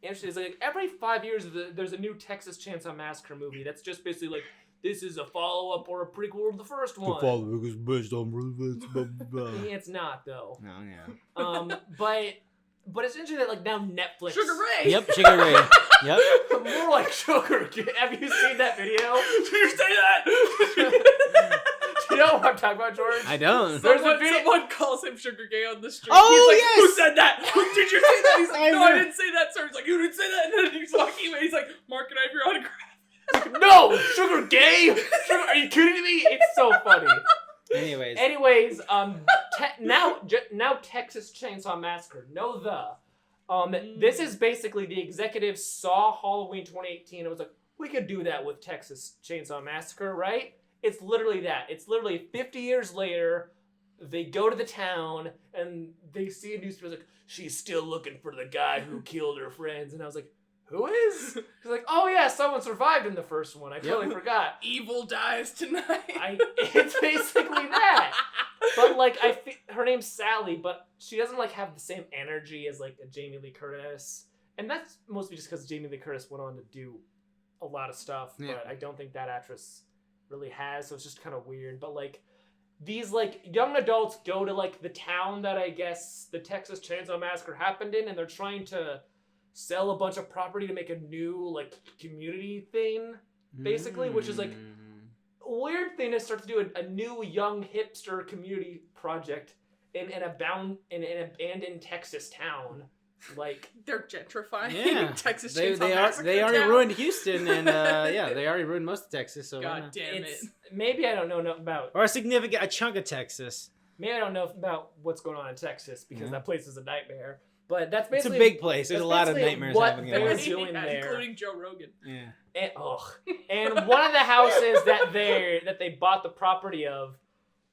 interesting is like every 5 years there's a new Texas Chainsaw Massacre movie that's just basically like this is a follow-up or a prequel of the first one. The follow-up is based on It's not though. No, yeah. But it's interesting that like now Netflix. Sugar Ray. Yep, Sugar Ray. Yep. More like Sugar. Have you seen that video? Did you say that? Do you know what I'm talking about, George? I don't. Someone calls him Sugar Gay on the street. Oh, he's like, yes! Who said that? Did you say that? He's like, no, I remember. didn't say that, sir. He's like, you didn't say that. And then he's walking away. He's like, Mark, can I have your autograph? No! Sugar Gay? Are you kidding me? It's so funny. Anyways, now Texas Chainsaw Massacre. This is basically the executives saw Halloween 2018 and was like, we could do that with Texas Chainsaw Massacre, right? It's literally that. It's literally 50 years later, they go to the town and they see a newspaper like, she's still looking for the guy who killed her friends. And I was like, who is? She's like, oh yeah, someone survived in the first one. I totally forgot. Evil dies tonight. It's basically that. But like, her name's Sally, but she doesn't like have the same energy as like a Jamie Lee Curtis, and that's mostly just because Jamie Lee Curtis went on to do a lot of stuff. Yeah. But I don't think that actress really has, so it's just kind of weird. But like, these like young adults go to like the town that I guess the Texas Chainsaw Massacre happened in, and they're trying to sell a bunch of property to make a new like community thing, basically, which is like a weird thing to start to do a new young hipster community project in an abandoned Texas town. Like they're gentrifying Texas they Chainsaw Massacre. They already town. ruined Houston, and they already ruined most of Texas. So God damn it! Maybe I don't know about or a chunk of Texas. Maybe I don't know about what's going on in Texas because that place is a nightmare. But that's basically it's a big place. There's a lot of nightmares happening. What they're doing there, including Joe Rogan. Yeah. And one of the houses that they bought the property of.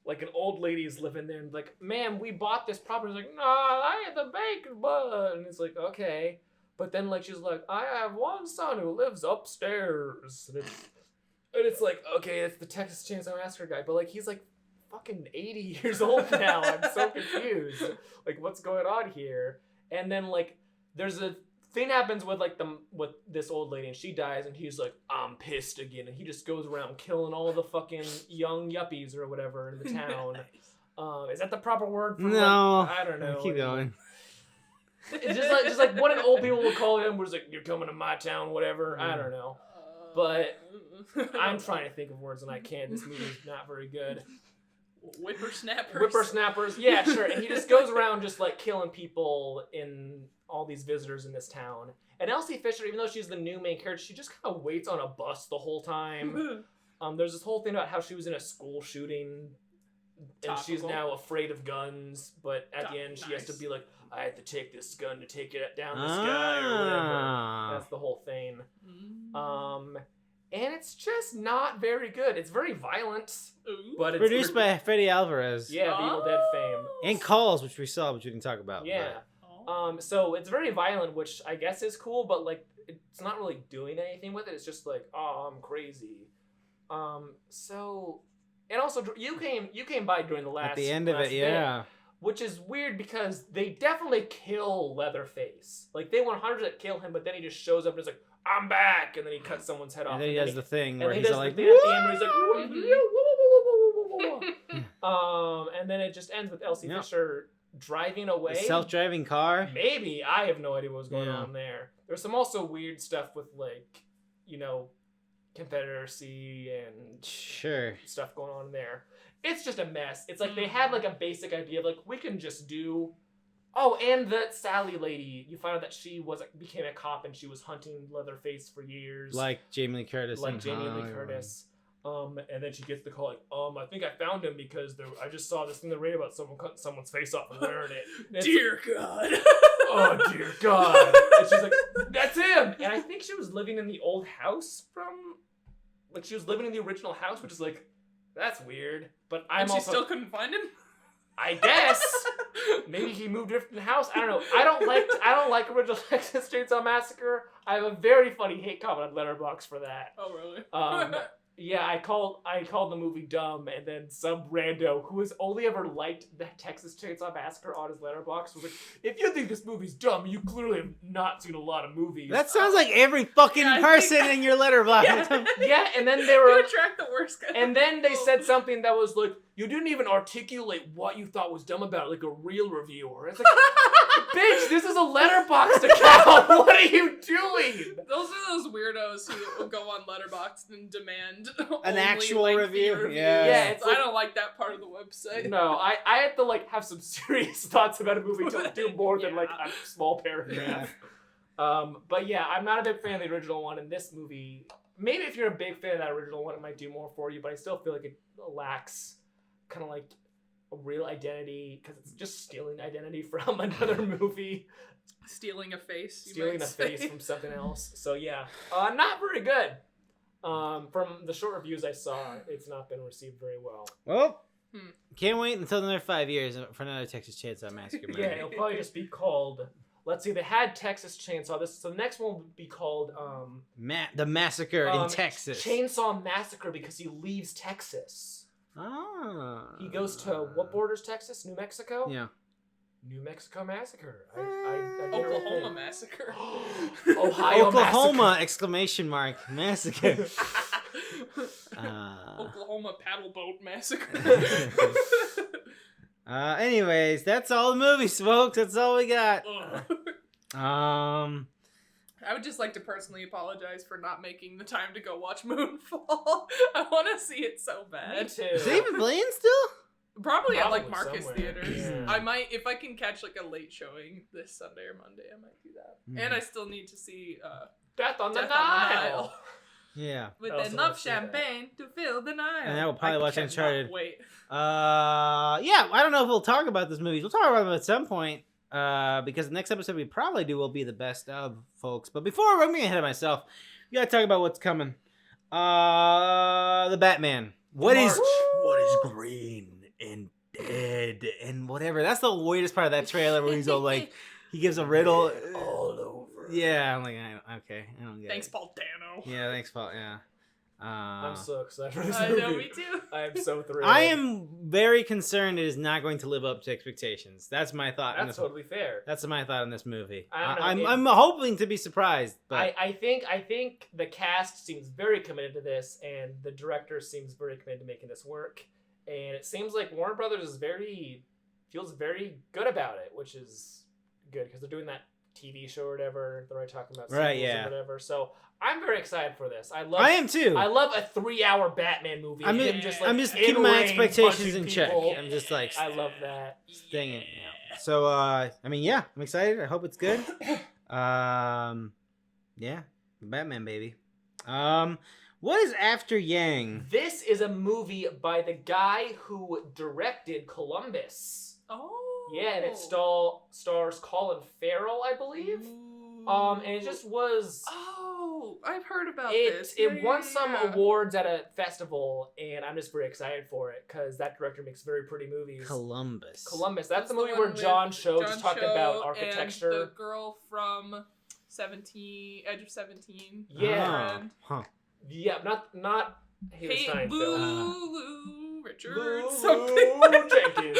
Like an old lady's living there and like, man, we bought this property. It's like, nah, I had the bacon bun. And it's like, okay. But then like she's like, I have one son who lives upstairs. And it's like, okay, it's the Texas Chainsaw Massacre guy. But like he's like fucking 80 years old now. I'm so confused. Like what's going on here? And then like there's a thing happens with like with this old lady and she dies and he's like, I'm pissed again, and he just goes around killing all the fucking young yuppies or whatever in the town. Nice. Is that the proper word for no? Like, I don't know. Keep going. It's just like what an old people would call him, where it's like, you're coming to my town, whatever. I don't know. But I'm trying to think of words and I can't. This movie's not very good. Whippersnappers. Yeah, sure. And he just goes around just like killing people in all these visitors in this town. And Elsie Fisher, even though she's the new main character, she just kind of waits on a bus the whole time. There's this whole thing about how she was in a school shooting and she's now afraid of guns, but at the end she has to be like, I had to take this gun to take it down the sky or whatever. That's the whole thing. And it's just not very good. It's very violent. But it's produced by Freddy Alvarez. Yeah, the Evil Dead fame. And Calls, which we saw, which we didn't talk about. Yeah. So it's very violent, which I guess is cool, but like it's not really doing anything with it. It's just like, oh, I'm crazy. So, and also you came by during the last at the end of it, yeah. Bit, which is weird because they definitely kill Leatherface. Like they 100% kill him, but then he just shows up and is like, I'm back, and then he cuts someone's head off. And then he does the thing where he's like, at the end where he's like, and then it just ends with Elsie Fisher driving away. A self-driving car? Maybe. I have no idea what was going on there. There's some also weird stuff with like, Confederacy and stuff going on there. It's just a mess. It's like they had like a basic idea of like, we can just do... Oh, and the Sally lady, you find out that she became a cop and she was hunting Leatherface for years. Like Jamie Lee Curtis. And then she gets the call like, I think I found him because I just saw this thing in the radio about someone cutting someone's face off and wearing it. Dear God. Oh, dear God. And she's like, that's him. And I think she was living in the old house she was living in the original house, which is like, that's weird. But she still couldn't find him? I guess. Maybe he moved to a different house. I don't know. I don't like original Texas Chainsaw Massacre. I have a very funny hate comment on Letterboxd for that. Oh really? Yeah, I called the movie dumb, and then some rando who has only ever liked the Texas Chainsaw Massacre on his Letterboxd was like, if you think this movie's dumb, you clearly have not seen a lot of movies. That sounds like every fucking person in your Letterboxd. Yeah, and then they were... You attract the worst kind and then they said something that was like, you didn't even articulate what you thought was dumb about it, like a real reviewer. It's like, bitch, this is a Letterboxd account. What are you doing? Those are those weirdos who will go on Letterboxd and demand an actual review. Yeah, it's like, I don't like that part of the website. No, I had to like have some serious thoughts about a movie to do more than like a small paragraph. But yeah, I'm not a big fan of the original one, and this movie, maybe if you're a big fan of that original one, it might do more for you, but I still feel like it lacks kind of like a real identity because it's just stealing identity from another movie. Stealing a face. Stealing a face from something else. So yeah, not very good. From the short reviews I saw, it's not been received very well. Well, can't wait until another 5 years for another Texas Chainsaw Massacre movie. Yeah, it'll probably just be called... Let's see, they had Texas Chainsaw. So the next one will be called... The Massacre in Texas. Chainsaw Massacre because he leaves Texas. He goes to what borders Texas? New Mexico? Yeah. New Mexico Massacre. Oklahoma Massacre. Ohio Oklahoma! Massacre. Massacre. Oklahoma paddle boat massacre. Anyways, that's all the movies, folks. That's all we got. I would just like to personally apologize for not making the time to go watch Moonfall. I want to see it so bad. Me too. Is it even playing still? Probably at like Probably Marcus somewhere. Theaters. Yeah. I might, if I can catch like a late showing this Sunday or Monday, I might do that. And I still need to see Death on the Death on the Nile. Nile. Yeah. With I also enough wanna see that. champagne to fill the Nile. And I will probably watch cannot Uncharted. Wait. Yeah, I don't know if we'll talk about this movie. We'll talk about them at some point. Because the next episode we probably do will be the best of, folks. But before I'm getting ahead of myself, we gotta talk about what's coming. The Batman. What is green and dead and whatever? That's the weirdest part of that trailer where he's all like, he gives a riddle all over. Yeah, I'm like, okay, I don't get Thanks, it. Paul Dano. Yeah, thanks, Paul. Yeah. I'm so excited for this I movie. know, me too. I am so thrilled. I am very concerned it is not going to live up to expectations. That's my thought. That's totally fair. That's my thought on this movie. I don't know, I'm hoping to be surprised, but I think the cast seems very committed to this, and the director seems very committed to making this work. And it seems like Warner Brothers feels very good about it, which is good because they're doing that TV show or whatever. They're already talking about Right, sequels yeah. or whatever. So I'm very excited for this. I am too. I love a 3-hour Batman movie. I'm and just, him I'm just in keeping my rain, expectations punching in check. people. I'm just like, I love that. dang it. Yeah. So, I mean, yeah, I'm excited. I hope it's good. Yeah, Batman, baby. What is After Yang? This is a movie by the guy who directed Columbus. Oh. Yeah, and it stars Colin Farrell, I believe. And it just was. Oh, I've heard about It this. won some Yeah. awards at a festival, and I'm just very excited for it because that director makes very pretty movies. Columbus. That's the movie one where with John Cho just John talked Cho about and architecture. the girl from Edge of 17. Yeah. friend. Huh. Yeah, not Haley Hey, Steinfeld. Lou Richard, Lou something. Jenkins.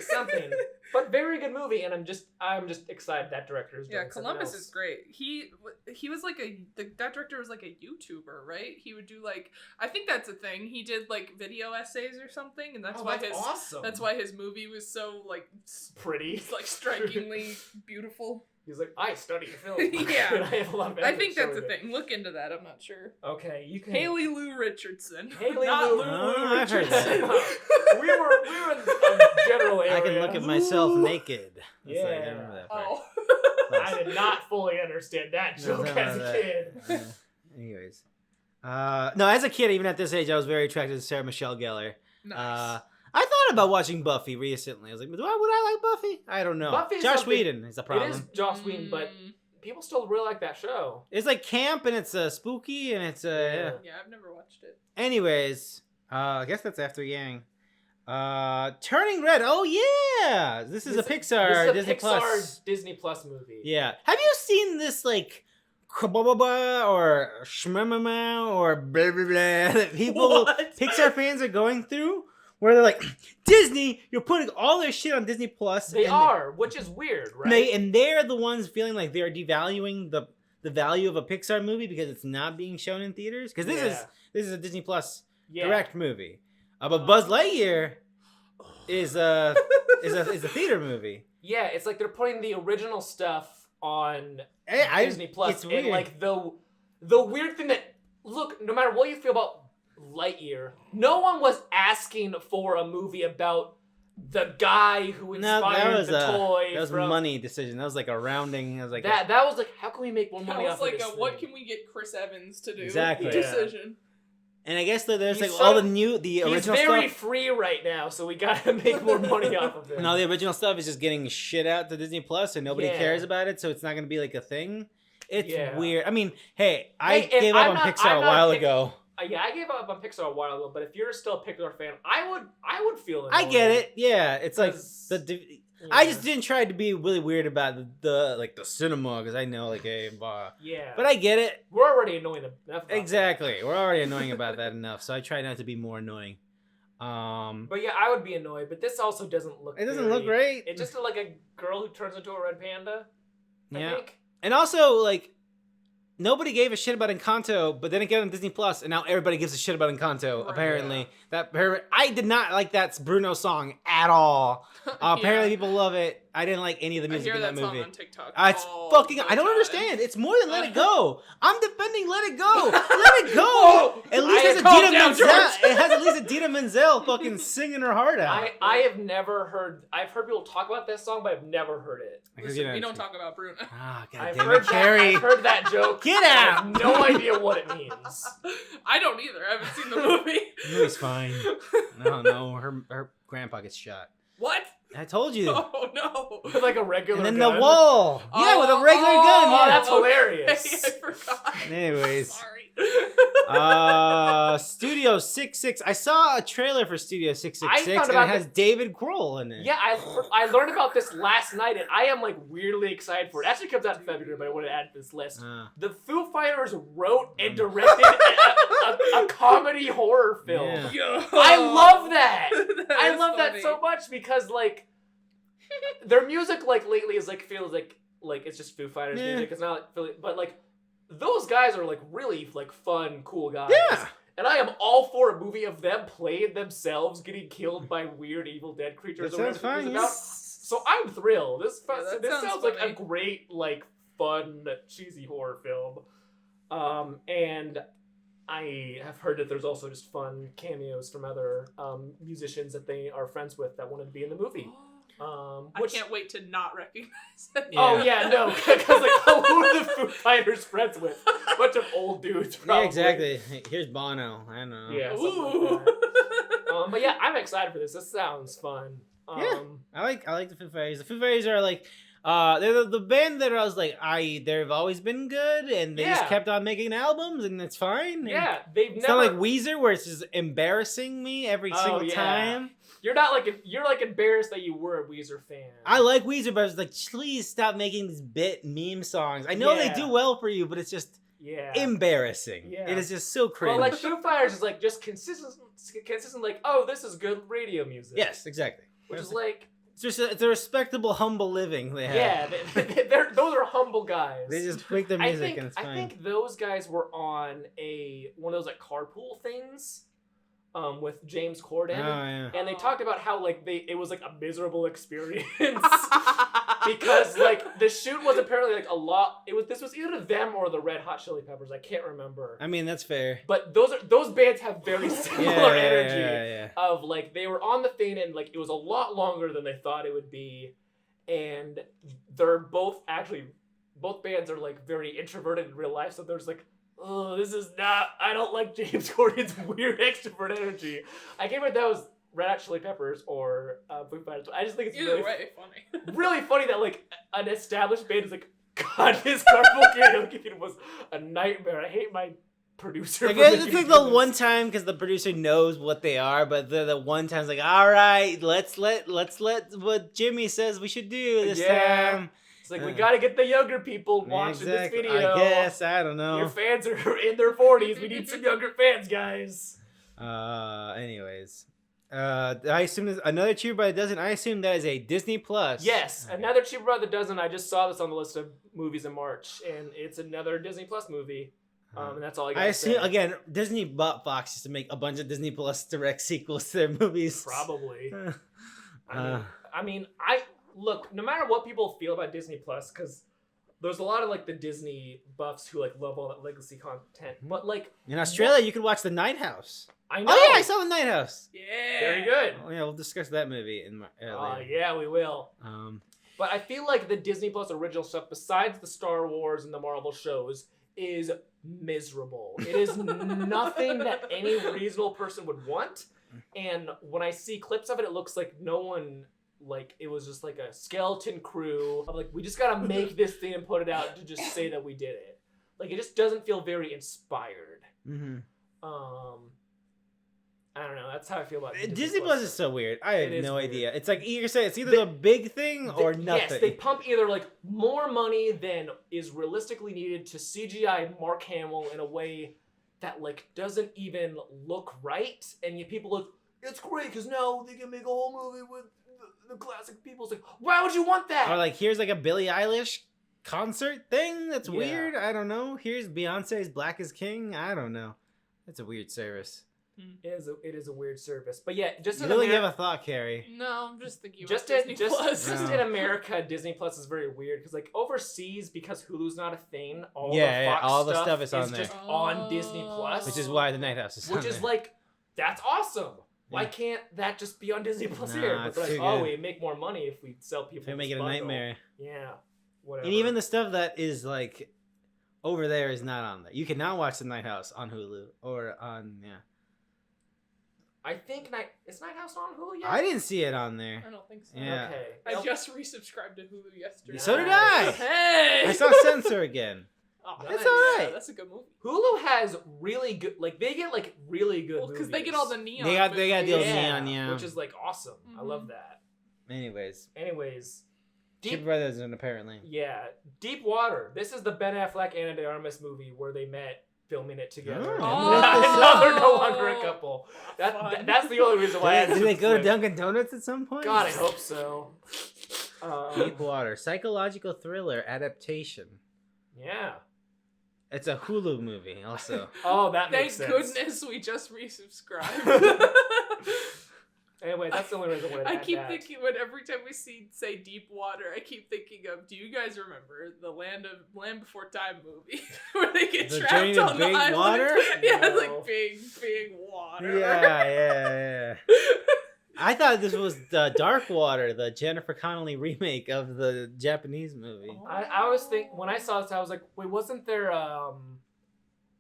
Something. But very good movie, and I'm just excited that director is doing Yeah, something Columbus else. is great. He was like that director was like a YouTuber, right? He would do like, I think that's a thing. He did like video essays or something, and that's why his awesome. that's why his movie was so like pretty. like strikingly beautiful. He's like, I study film. Yeah. And I have a lot of I think that's a showing it. thing. Look into that. I'm not sure. Okay, you can. Haley Lou Richardson. Haley Not Lou I've heard Richardson. that. we were in a general area. I can look at myself naked. That's like, I Yeah. remember that part. Oh. I did not fully understand that joke Something as like a that. kid. Yeah. Anyways. No, as a kid, even at this age, I was very attracted to Sarah Michelle Gellar. Nice. I thought about watching Buffy recently. I was like, would I like Buffy? I don't know. Buffy's Josh something- Whedon is the problem. It is Joss Whedon, but people still really like that show. It's like camp and it's spooky and it's yeah. Yeah, I've never watched it. Anyways, I guess that's After Yang. Turning Red. Oh yeah, this is a Pixar This is a Disney Pixar Plus. Disney Plus movie. Yeah. Have you seen this like kababa or shmamama or blah blah blah that people What? Pixar fans are going through? Where they're like, Disney, you're putting all their shit on Disney Plus. They and are, which is weird, right? they're the ones feeling like they're devaluing the value of a Pixar movie because it's not being shown in theaters. Because this is a Disney Plus direct movie. But Buzz Lightyear is a theater movie. Yeah, it's like they're putting the original stuff on Disney Plus. It's And weird. like the weird thing that, look, no matter what you feel about Lightyear, no one was asking for a movie about the guy who inspired the toy. That was from a money decision. That was like a rounding. I was like that was like, how can we make more That money was off like of this a what thing? can we get Chris Evans to do Exactly. decision. And I guess that there's He's like so- all the He's original very stuff. free right now, so we gotta make more money off of him. And all the original stuff is just getting shit out to Disney Plus, and nobody Yeah. cares about it, so it's not going to be like a thing. It's Yeah. weird. I mean, hey, I Hey, and gave up I'm on not- Pixar I'm a not while a Pix- ago. Yeah, I gave up on Pixar a while ago, but if you're still a Pixar fan, I would feel it. I get it. Yeah, it's like 'Cause- I just didn't try to be really weird about the cinema because I know like hey, Yeah. but I get it. We're already annoying enough. about Exactly. We're already annoying about that enough, so I try not to be more annoying. that. But yeah, I would be annoyed. But this also doesn't look. It doesn't look great. It's just like a girl who turns into a red panda. I Yeah. think. And also, like, nobody gave a shit about Encanto, but then it got on Disney Plus, and now everybody gives a shit about Encanto. Right, apparently, I did not like that Bruno song at all. Apparently, people love it. I didn't like any of the music in that movie. On TikTok. It's fucking. I don't understand. It's more than Let It Go. I'm defending Let It Go. Let It Go. At least it has Idina Menzel. It has at least Idina Menzel fucking singing her heart out. I have never heard. I've heard people talk about that song, but I've never heard it. Listen, we don't talk about Bruno. Ah, God I've damn it, Carrie. I've heard that joke. Get out. I have no idea what it means. I don't either. I haven't seen the movie. The movie's fine. No, her grandpa gets shot. What? I told you. Oh no! With like a regular And then gun. the wall. Yeah, with a regular gun. Yeah, that's hilarious. I forgot. Anyways. Sorry. Studio 66. I saw a trailer for Studio 666 and it has David Grohl in it. Yeah, I learned about this last night and I am like weirdly excited for it. It actually comes out in February, but I wanted to add to this list. The Foo Fighters wrote and directed a comedy horror film. Yeah. I love that. I love funny. that so much because like their music like lately is like feels like it's just Foo Fighters music. It's not like but like those guys are like really like fun, cool guys. Yeah. And I am all for a movie of them playing themselves getting killed by weird Evil Dead creatures. That sounds fun. About. So I'm thrilled. This sounds like funny. a great like fun cheesy horror film. And I have heard that there's also just fun cameos from other musicians that they are friends with that wanted to be in the movie. I can't wait to not recognize it. Yeah. Oh yeah, no, because like who are the Foo Fighters friends with? A bunch of old dudes. Probably. Yeah, exactly. Here's Bono. I don't know. Yeah. Ooh. Like that. But yeah, I'm excited for this. This sounds fun. Yeah, I like the Foo Fighters. The Foo Fighters are like, they're the band that I was like, they've always been good, and they just kept on making albums, and it's fine. Yeah, it's not like Weezer, where it's just embarrassing me every single time. You're like embarrassed that you were a Weezer fan. I like Weezer, but I was like, please stop making these meme songs. I know they do well for you, but it's just embarrassing. Yeah. It is just so cringe. Well, like Foo Fighters is like just consistent. Like, oh, this is good radio music. Yes, exactly. Which is like. It's a respectable, humble living they have. Yeah, those are humble guys. They just make their music and it's fine. I think those guys were on one of those like carpool things. With James Corden, and they talked about how like it was like a miserable experience because like the shoot was apparently like a lot. This was either them or the Red Hot Chili Peppers. I can't remember. I mean that's fair. But those bands have very similar energy. Yeah. Of like they were on the thing and like it was a lot longer than they thought it would be, and they're both bands are like very introverted in real life. So there's like. Oh, I don't like James Corden's weird extrovert energy. I can't remember if that was Red Hot Chili Peppers or Foo Fighters. I just think it's funny. Really funny that like an established band is like, God, this carpool karaoke was a nightmare. I hate my producer. It's like the one time because the producer knows what they are, but the one time's like, all right, let's let what Jimmy says we should do this time. It's like, we gotta get the younger people watching this video. I guess, I don't know. Your fans are in their 40s. We need some younger fans, guys. Anyways. I assume there's another Cheaper by the Dozen. I assume that is a Disney Plus. Yes, another Cheaper by the Dozen. I just saw this on the list of movies in March, and it's another Disney Plus movie. And that's all I got to say. Again, Disney bought Fox just to make a bunch of Disney Plus direct sequels to their movies. Probably. I mean, look, no matter what people feel about Disney Plus, because there's a lot of like the Disney buffs who like love all that legacy content, but like in Australia, you could watch The Night House. I know. Oh yeah, I saw The Night House. Yeah, very good. Oh yeah, we'll discuss that movie in later. Yeah, we will. But I feel like the Disney Plus original stuff, besides the Star Wars and the Marvel shows, is miserable. It is nothing that any reasonable person would want. And when I see clips of it, it looks like no one. Like, it was just like a skeleton crew. I'm like, we just gotta make this thing and put it out to just say that we did it. Like, it just doesn't feel very inspired. Mm-hmm. I don't know. That's how I feel about it. Disney Plus is so weird. I have no idea. It's like you're saying, it's either a big thing or nothing. Yes, they pump either like more money than is realistically needed to CGI Mark Hamill in a way that like doesn't even look right, and people look, it's great because now they can make a whole movie with the classic people. It's like, why would you want that? Or like, here's like a Billie Eilish concert thing that's weird. I don't know. Here's Beyonce's Black is King. I don't know. It's a weird service. It is a weird service. But yeah, just You really give a thought, Carrie. No, I'm just thinking just about Disney Plus. Just in America, Disney Plus is very weird because like overseas, because Hulu's not a thing, all the stuff is on there. just on Disney Plus, Which is why The Night House is on which is there. like that's awesome. Why Yeah. can't that just be on Disney Plus Nah, here? But it's they're like, too oh, good. we make more money if we sell people. They make this it a bundle. nightmare. Yeah, whatever. And even the stuff that is like over there is not on there. You cannot watch The Night House on Hulu or on I think is Night House on Hulu yet? I didn't see it on there. I don't think so. Yeah. Okay. I just resubscribed to Hulu yesterday. So did I. Hey! I saw Censor again. Oh, Nice. It's alright. Yeah, that's a good movie. Hulu has really good, like they get like really good. Well, because they get movies. all the neon. They got movies. deals neon, yeah. which is like awesome. I Mhm. love that. Anyways, Anyways, Chip Deep Brothers and apparently. Deep Water. This is the Ben Affleck Ana de Armas movie where they met filming it together. Oh. Now they're no longer a couple. Fun. That's the only reason why. I had Did they go to flip. Dunkin' Donuts at some point? God, I hope so. Deep Water, psychological thriller adaptation. Yeah. It's a Hulu movie, also. Oh, that Thank makes sense. goodness we just resubscribed. Anyway, that's the only reason why I keep thinking when every time we say Deep Water, I keep thinking of. Do you guys remember the Land Before Time movie where they get The trapped Journey to on the Big island? Water? Yeah, it's No. like big water. Yeah. I thought this was the Dark Water, the Jennifer Connelly remake of the Japanese movie. I was when I saw this, I was like, wait, wasn't there a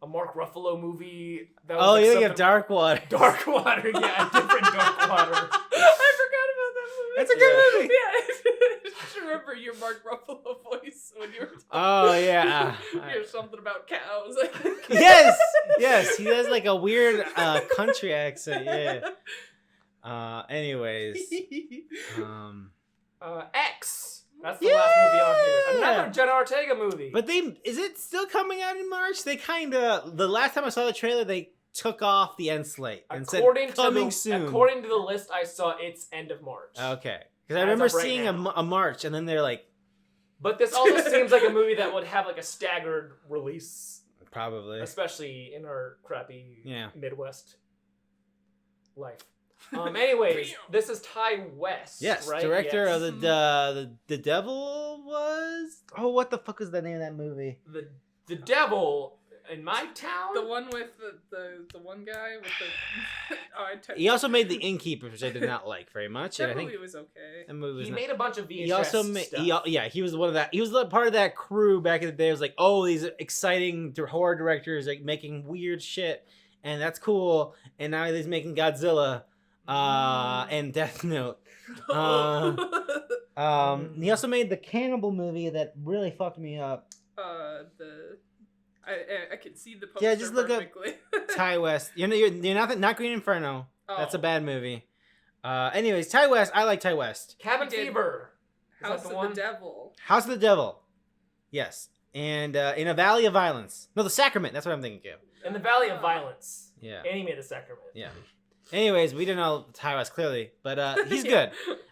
Mark Ruffalo movie? That was Oh, like you think of something- Dark Water? Dark Water, yeah, a different Dark Water. I forgot about that movie. It's a good movie. Yeah, I just remember your Mark Ruffalo voice when you were talking. Oh yeah. Here's something about cows. Yes. He does like a weird country accent. Yeah. Anyways. X. That's the last movie on here. Yeah. Another Jenna Ortega movie. But is it still coming out in March? They the last time I saw the trailer, they took off the end slate and said coming soon. According to the list I saw, it's end of March. Okay. Because I As remember of right seeing now. a March, and then they're like, But this also seems like a movie that would have like a staggered release, probably. especially in our crappy Yeah. Midwest life. Anyways, this is Ty West. Yes, right? director Yes. of the Devil was. Oh, what the fuck is the name of that movie? the Devil in My Town. The one with the one guy with the. He also made The Innkeeper, which I did not like very much. That and I think movie was okay. that movie was He not- made a bunch of VHS He also made. stuff. He was one of that. He was part of that crew back in the day. It was like, oh, these exciting horror directors like making weird shit, and that's cool. And now he's making Godzilla, and Death Note. He also made the Cannibal movie that really fucked me up. I can see the poster. Yeah, just look up perfectly. Ty West. You're not Green Inferno. That's a Oh. bad movie. Anyways, Ty West. I like Ty West. Cabin He did Fever. Is House that of the one? the Devil. House of the Devil. Yes. And In a Valley of Violence. No, The Sacrament. That's what I'm thinking of. In the Valley of Violence. Yeah. And he made the Sacrament. Yeah. Anyways, we didn't know Ty West clearly, but he's good.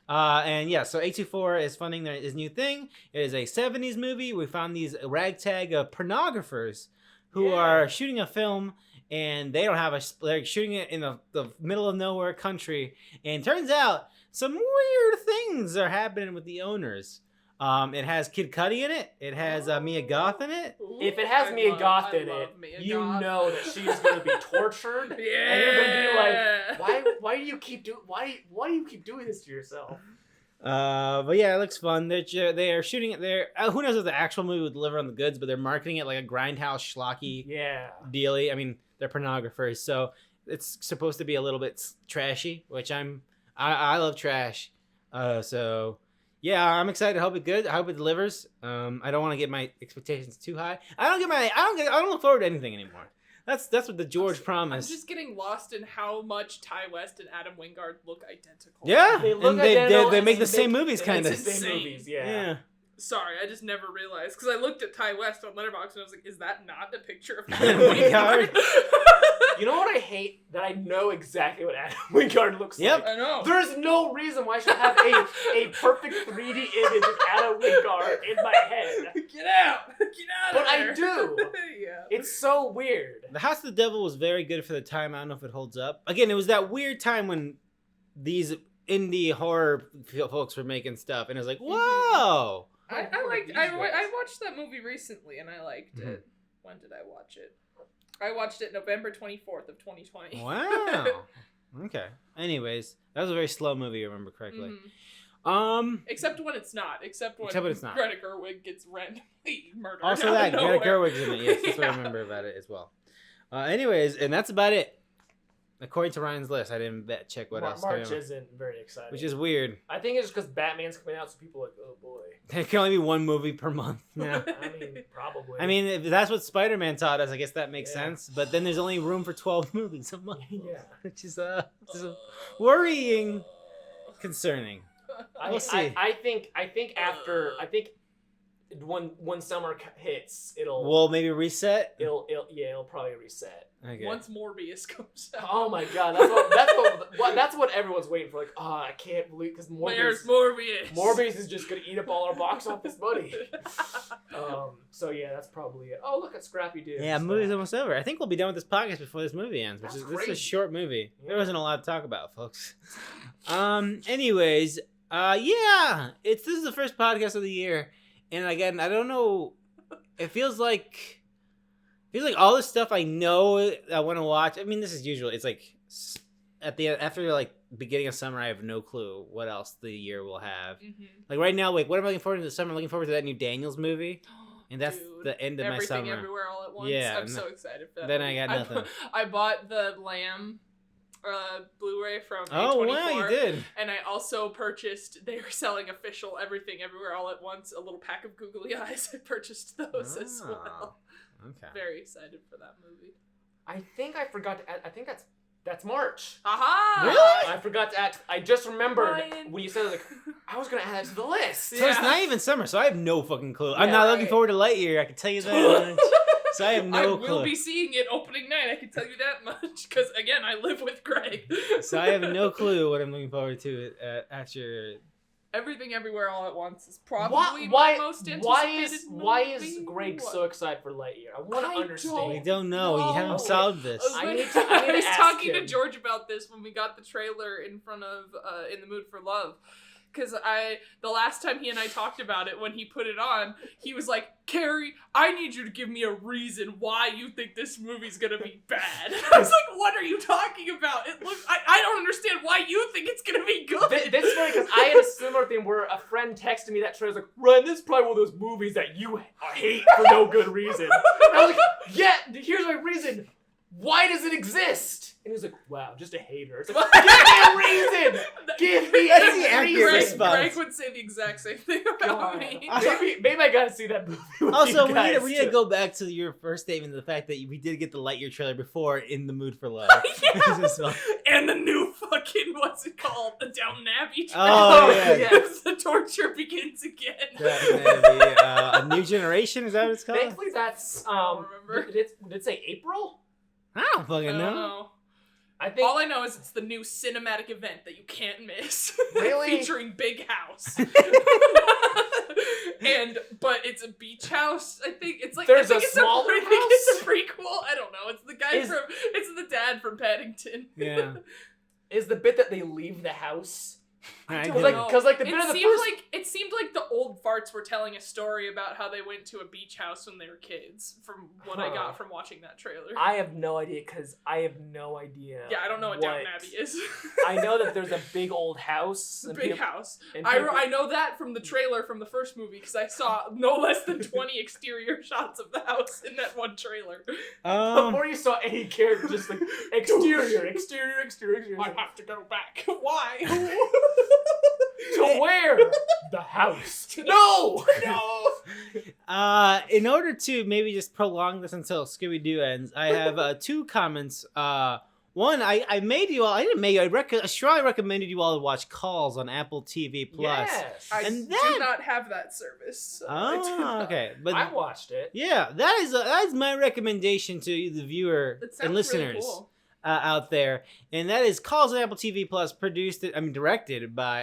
And yeah, so A24 is funding his new thing. It is a 70s movie. We found these ragtag pornographers who are shooting a film, and they don't have they're shooting it in the middle of nowhere country. And turns out some weird things are happening with the owners. It has Kid Cudi in it. It has Mia Goth in it. If it has Mia Goth in it, you know that she's going to be tortured. Yeah. And you're going to be like, why do you keep doing this to yourself? But yeah, it looks fun. They are shooting it there. Who knows if the actual movie would deliver on the goods, but they're marketing it like a grindhouse schlocky dealy. I mean, they're pornographers, so it's supposed to be a little bit trashy, which I love trash. So yeah, I'm excited. I hope it's good. I hope it delivers. I don't want to get my expectations too high. I don't look forward to anything anymore. That's what the George promised. I'm just getting lost in how much Ty West and Adam Wingard look identical. Yeah, They look and identical they and make the they same make- movies, they kind make of. the same movies, yeah. Sorry, I just never realized. Because I looked at Ty West on Letterboxd and I was like, is that not a picture of Adam Adam Wingard? Wingard? You know what I hate? That I know exactly what Adam Wingard looks like. I know. There's no reason why I should have a perfect 3D image of Adam Wingard in my head. Get out! Get out But of there! I do. Yeah. It's so weird. The House of the Devil was very good for the time. I don't know if it holds up. Again, it was that weird time when these indie horror folks were making stuff, and it was like, whoa! I watched that movie recently and I liked it. When did I watch it? I watched it November 24th of 2020. Wow. Okay. Anyways, that was a very slow movie, if I remember correctly. Except when it's not. Except when it's not. Greta Gerwig gets randomly murdered. Also out that, of Greta nowhere. Gerwig's in it. Yes, that's what I remember about it as well. Anyways, and that's about it. According to Ryan's list, I didn't check what else. March isn't very exciting. Which is weird. I think it's just because Batman's coming out, so people are like, oh boy. There can only be one movie per month now. I mean, probably. I mean, if that's what Spider-Man taught us, I guess that makes sense. But then there's only room for 12 movies a month. Yeah. Which is worrying, concerning. We'll see. I think when summer hits, We'll maybe reset. It'll probably reset. Okay. Once Morbius comes out. Oh my god, that's what everyone's waiting for. Like, I can't believe because Where's Morbius? Morbius is just gonna eat up all our box office money. So yeah, that's probably it. Oh, look at Scrappy Doo. Yeah, movie's almost over. I think we'll be done with this podcast before this movie ends, which That's this is a crazy. short movie. Yeah. There wasn't a lot to talk about, folks. Anyways, yeah, this is the first podcast of the year, and again, I don't know. It feels like all the stuff I know I want to watch. I mean, this is usual. It's like after like beginning of summer, I have no clue what else the year will have. Like right now, like what am I looking forward to this summer? I'm looking forward to that new Daniels movie. And that's the end of my summer. Everything Everywhere All at Once. Yeah, I'm so excited for that. Then movie. I got nothing. I bought the Lamb Blu-ray from Oh A24, wow, you did. And I also purchased. They were selling official Everything Everywhere All at Once. A little pack of googly eyes. I purchased those as well. Okay. Very excited for that movie. I think I forgot to add. I think that's March. Aha! Really? I forgot to add. I just remembered Ryan. when you said it, like I was gonna add that to the list. So it's not even summer, so I have no fucking clue. I'm Yeah, not looking right. forward to Lightyear. I can tell you that much. So I have no clue. I will be seeing it opening night. I can tell you that much because again, I live with Greg. So I have no clue what I'm looking forward to after. Everything Everywhere All at Once is probably my most anticipated why is movie. Greg What? so excited for Lightyear? I want to I understand. We don't know. No. You haven't solved this. I When- need to I was ask talking to him. George about this when we got the trailer in front of In the Mood for Love. Because the last time he and I talked about it, when he put it on, he was like, Carrie, I need you to give me a reason why you think this movie's gonna be bad. I was like, what are you talking about? It looks, I don't understand why you think it's gonna be good. This is funny because I had a similar thing where a friend texted me that trailer. Was like, Ryan, this is probably one of those movies that you hate for no good reason. And I was like, yeah, here's my reason. Why does it exist? And he was like, wow, just a hater. It's like, give me a reason! Give me That's a the accurate reason! response. Greg would say the exact same thing about God. me. Maybe I gotta see that movie with Also, you we guys need to too. go back to your first statement, the fact that we did get the Lightyear trailer before In the Mood for Love. Yeah. And the new fucking, what's it called? The Downton Abbey trailer. Oh, yeah. Yes. The torture begins again. A New Generation, is that what it's called? Thankfully, that's don't remember. Did it say April? I don't fucking I don't know. know. I think All I know is it's the new cinematic event that you can't miss. Really? Featuring Big House. But it's a beach house. I think it's like There's I think a it's smaller I think it's a house? prequel. I don't know. It's the guy it's the dad from Paddington. Yeah. is the bit that they leave the house. I don't get know. it. Because like the bit of the first. It seemed like the old farts were telling a story about how they went to a beach house when they were kids. From what I got from watching that trailer. I have no idea because I have no idea. Yeah, I don't know what Downton Abbey is. I know that there's a big old house. and Big people- house. and I people- know that from the trailer from the first movie because I saw no less than 20 exterior shots of the house in that one trailer. Before you saw any character, just like exterior. I have to go back. Why? To where? The house. No! No! In order to maybe just prolong this until Scooby-Doo ends, I have two comments. One, I made you all. I didn't make you. I strongly recommended you all to watch Calls on Apple TV Plus. Yes. I And do that- not have that service. So I do Oh, not. okay. But I watched it. yeah, that is my recommendation to the viewer It sounds and listeners really cool. out there, and that is Calls on Apple TV Plus, directed by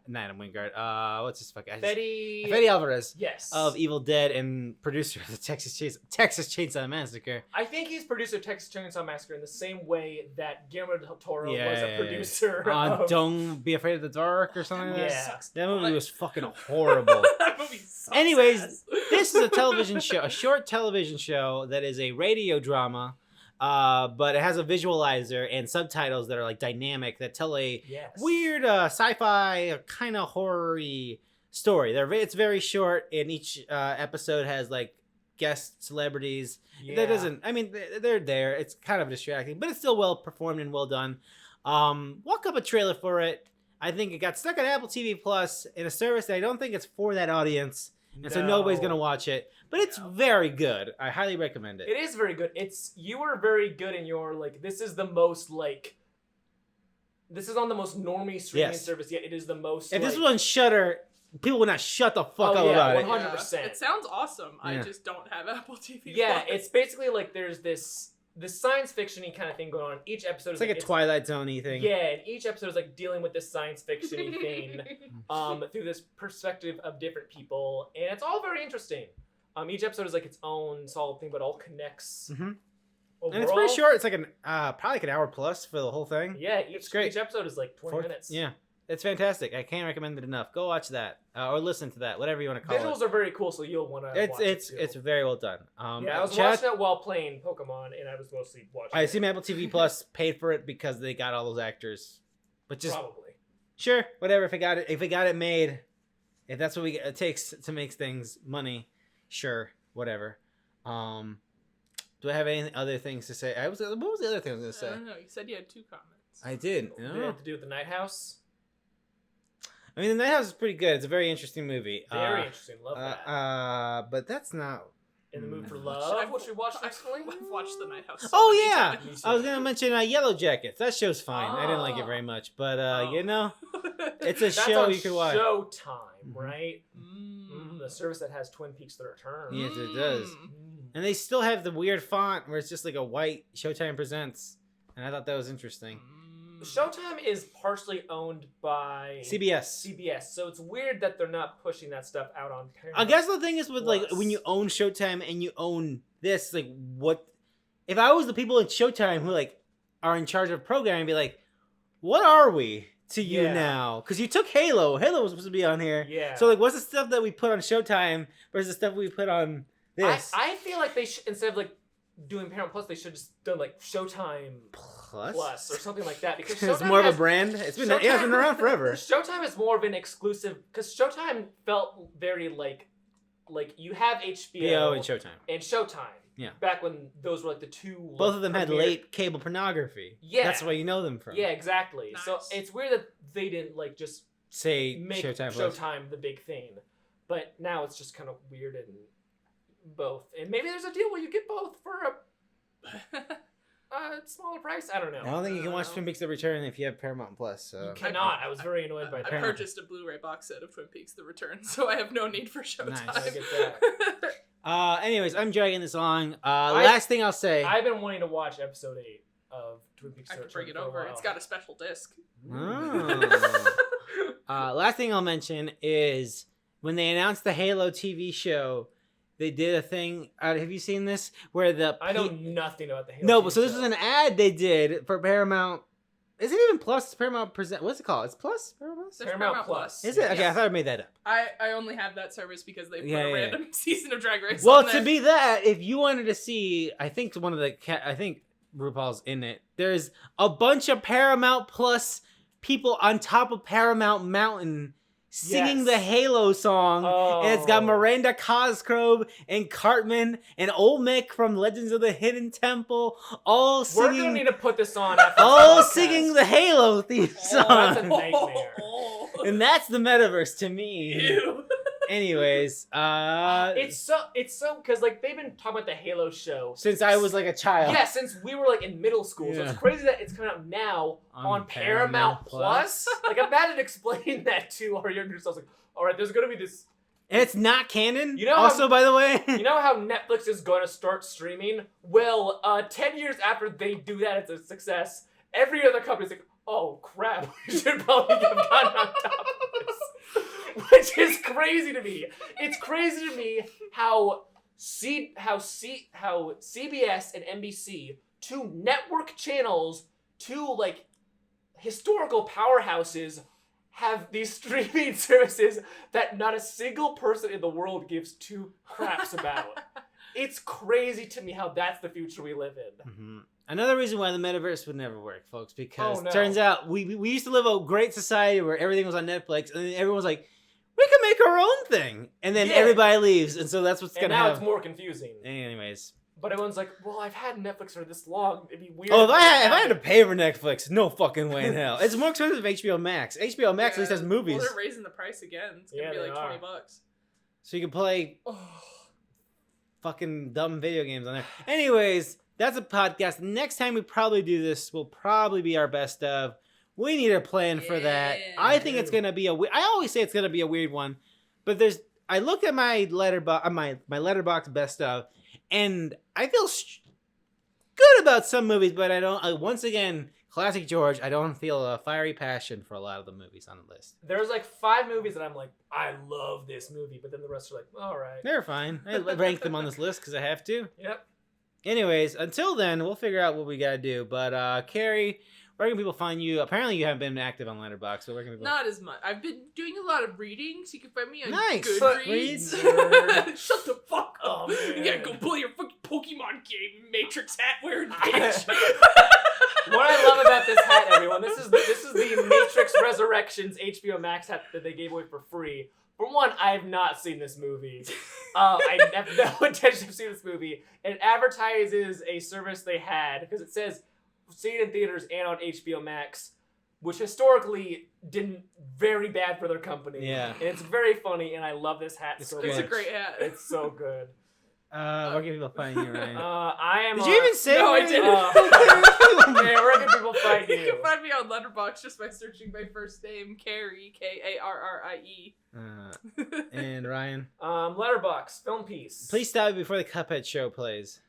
not Adam Wingard. What's his fucking Fede Alvarez. Yes. Of Evil Dead and producer of the Texas Chainsaw Massacre. I think he's producer of Texas Chainsaw Massacre in the same way that Guillermo del Toro Yeah, was a yeah, producer On of... Don't Be Afraid of the Dark or something like that. Yeah. That movie was fucking horrible. That movie sucks. Anyways, ass. This is a television show, a short television show that is a radio drama, but it has a visualizer and subtitles that are like dynamic that tell a Yes. weird sci-fi kind of horror-y story. It's very short, and each episode has like guest celebrities. Yeah. That doesn't. I mean, they're there. It's kind of distracting, but it's still well performed and well done. Walk up a trailer for it. I think it got stuck on Apple TV Plus in a service that I don't think it's for that audience, and so nobody's gonna watch it. But it's very good. I highly recommend it. It is very good. You were very good in your like. This is the most like. This is on the most normie streaming service yet. It is the most. If this was on Shudder, people would not shut the fuck up about it. 100%. It sounds awesome. Yeah. I just don't have Apple TV. Yeah, Plus. it's basically like there's this science fiction-y kind of thing going on. Each episode It's is like a Twilight Zone-y thing. Yeah, and each episode is like dealing with this science fiction-y thing through this perspective of different people, and it's all very interesting. Each episode is like its own solid thing, but all connects. Mm-hmm. Overall. And it's pretty short. It's like probably like an hour plus for the whole thing. Yeah, It's great. Each episode is like 20 minutes. Yeah, it's fantastic. I can't recommend it enough. Go watch that or listen to that, whatever you want to call Visuals it. are very cool, so you'll want to. watch it too. It's very well done. Yeah, I was watching it while playing Pokemon, and I was mostly watching. I assume Apple TV Plus paid for it because they got all those actors, but just Probably. sure, whatever. If it got it made, if that's what it takes to make things money, sure, whatever. Do I have any other things to say? What was the other thing I was gonna say? I don't know. You said you had 2 comments. I did. Did it have to do with the Night House? I mean, The Night House is pretty good. It's a very interesting movie. Very interesting. Love that. But that's not. In the Mood for I've Love, which we watched I've recently. watched The Night House. So Oh many yeah, times. I was gonna mention Yellow Jackets. That show's fine. I didn't like it very much, but you know, it's a That's show on you can watch. Showtime, right? Mm. The service that has Twin Peaks: The Return. Yes, it does. And they still have the weird font where it's just like a white Showtime Presents, and I thought that was interesting. Showtime is partially owned by CBS. So it's weird that they're not pushing that stuff out on Paramount. I guess the thing is with like Plus. when you own Showtime and you own this, like what? If I was the people at Showtime who like are in charge of programming, I'd be like, what are we to you Yeah. now? Because you took Halo. Halo was supposed to be on here. Yeah. So like, what's the stuff that we put on Showtime versus the stuff we put on this? I feel like they should, instead of like doing Paramount Plus, they should just done like Showtime Plus or something like that, because it's Showtime more of has- a brand. It's been Showtime- it's been around forever. Showtime is more of an exclusive, because Showtime felt very like you have HBO and Showtime. and Showtime. Yeah. Back when those were like the two. Both of them had premier- late cable pornography. Yeah. That's where you know them from. Yeah, exactly. So Nice. it's weird that they didn't like just Say make Showtime. Showtime, the big thing, but now it's just kind of weird and both. And maybe there's a deal where you get both for a smaller price. I don't know. I don't think you can watch Twin Peaks: The Return if you have Paramount Plus. So. You cannot. I was very annoyed by I that. purchased a Blu-ray box set of Twin Peaks: The Return, so I have no need for Showtime. Nice. I get that. Anyways, I'm dragging this along. Last thing I'll say. I've been wanting to watch episode 8 of Twin Peaks. I The can bring it Return for a over. while. It's got a special disc. Oh. Last thing I'll mention is when they announced the Halo TV show, they did a thing. Have you seen this? Where I know nothing about the Halo. No, TV but so this show. was an ad they did for Paramount. Is it even Plus? It's Paramount Present. What's it called? It's Plus? Paramount? There's Paramount Plus. Is it? Okay, I Yes. thought I made that up. I only have that service because they put Yeah, a yeah. random season of Drag Race Well, on to there. be that, if you wanted to see, I think one of the I think RuPaul's in it. There's a bunch of Paramount Plus people on top of Paramount Mountain singing Yes. the Halo song, and it's got Oh. Miranda Cosgrove and Cartman and Olmec from Legends of the Hidden Temple, all We're gonna singing, need to put this on after all this podcast. singing the Halo theme Oh, that's a song, nightmare. and that's the metaverse to me. Ew. Anyways, it's so because like they've been talking about the Halo show since I was like a child. Yeah, since we were like in middle school. So Yeah. it's crazy that it's coming out now on Paramount Plus. Like imagine explaining that to our younger selves. Like, all right, there's gonna be this. And it's not canon. You know also, by the way, you know how Netflix is going to start streaming? Well, 10 years after they do that, it's a success. Every other company's like, oh crap, we should probably have gotten on top of this. Which is crazy to me. It's crazy to me how CBS and NBC, two network channels, two like historical powerhouses, have these streaming services that not a single person in the world gives two craps about. It's crazy to me how that's the future we live in. Mm-hmm. Another reason why the metaverse would never work, folks, because no. turns out we used to live a great society where everything was on Netflix, and then everyone's like, we can make our own thing, and then everybody leaves, and so that's what's gonna happen. And now it's more confusing. Anyways. But everyone's like, well, I've had Netflix for this long. It'd be weird. Oh, if I had to pay for Netflix, no fucking way in hell. It's more expensive than HBO Max. HBO Max at least has movies. Well, they're raising the price again. It's gonna be like $20. So you can play fucking dumb video games on there. Anyways, that's a podcast. Next time we probably do this will probably be our best of. We need a plan for that. I think it's gonna be I always say it's gonna be a weird one, but I looked at my letterbox best of, and I feel good about some movies, but I don't. Once again, classic George. I don't feel a fiery passion for a lot of the movies on the list. There's like 5 movies that I'm like, I love this movie, but then the rest are like, all right. They're fine. I ranked them on this list because I have to. Yep. Anyways, until then, we'll figure out what we gotta do. But Carrie, where can people find you? Apparently, you haven't been active on Letterboxd, so where can people? Not as much. I've been doing a lot of reading, so you can find me on Goodreads. Shut the fuck up! You gotta go pull your fucking Pokemon game Matrix hat wearing bitch. What I love about this hat, everyone, this is the Matrix Resurrections HBO Max hat that they gave away for free. For one, I have not seen this movie. I have no intention of seeing this movie. It advertises a service they had because it says see it in theaters and on HBO Max, which historically did very bad for their company. Yeah. And it's very funny, and I love this hat so much. It's a great hat. It's so good. Where can people find you, Ryan? I am. Did you even say? No, I didn't. Yeah, where can people find you? You can find me on Letterboxd just by searching my first name, Carrie, Karrie. And Ryan? Letterboxd, Film Piece. Please stop it before the Cuphead show plays.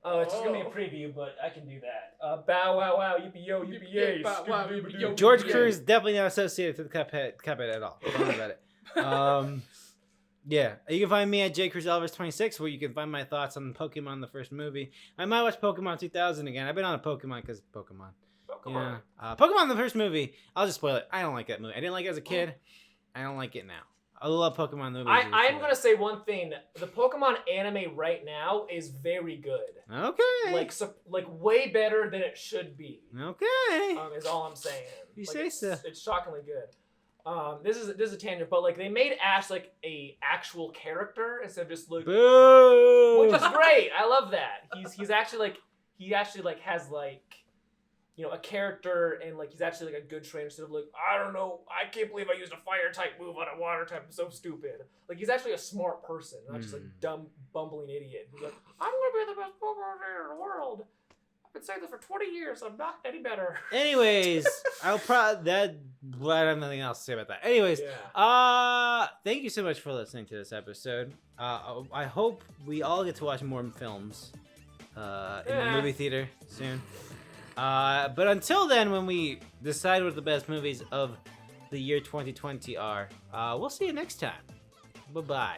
Oh, it's just gonna be a preview, but I can do that. Bow wow wow, yippee yo, yippee yay. Bow wow, yippee yo. George Crew is definitely not associated with the Cuphead at all. Don't worry about it. Yeah, you can find me at jcruzalvis26, where you can find my thoughts on Pokemon, the first movie. I might watch Pokemon 2000 again. I've been on a Pokemon because Pokemon. Yeah. Pokemon, the first movie. I'll just spoil it. I don't like that movie. I didn't like it as a kid. I don't like it now. I love Pokemon movies. I am gonna say one thing. The Pokemon anime right now is very good. Okay. Like way better than it should be. Okay. Is all I'm saying. You say so. It's shockingly good. This is a tangent, but like they made Ash like a actual character instead of just like. Boo! Which is great. I love that. He actually has like, you know, a character, and like he's actually like a good trainer instead of like, I don't know, I can't believe I used a fire type move on a water type. I'm so stupid. Like he's actually a smart person, not just like dumb bumbling idiot who's like, I'm gonna be the best Pokemon trainer in the world. I've been saying this for 20 years. I'm not any better. Anyways, I have nothing else to say about that. Anyways, thank you so much for listening to this episode. I hope we all get to watch more films in the movie theater soon. But until then, when we decide what the best movies of the year 2020 are, we'll see you next time. Bye-bye.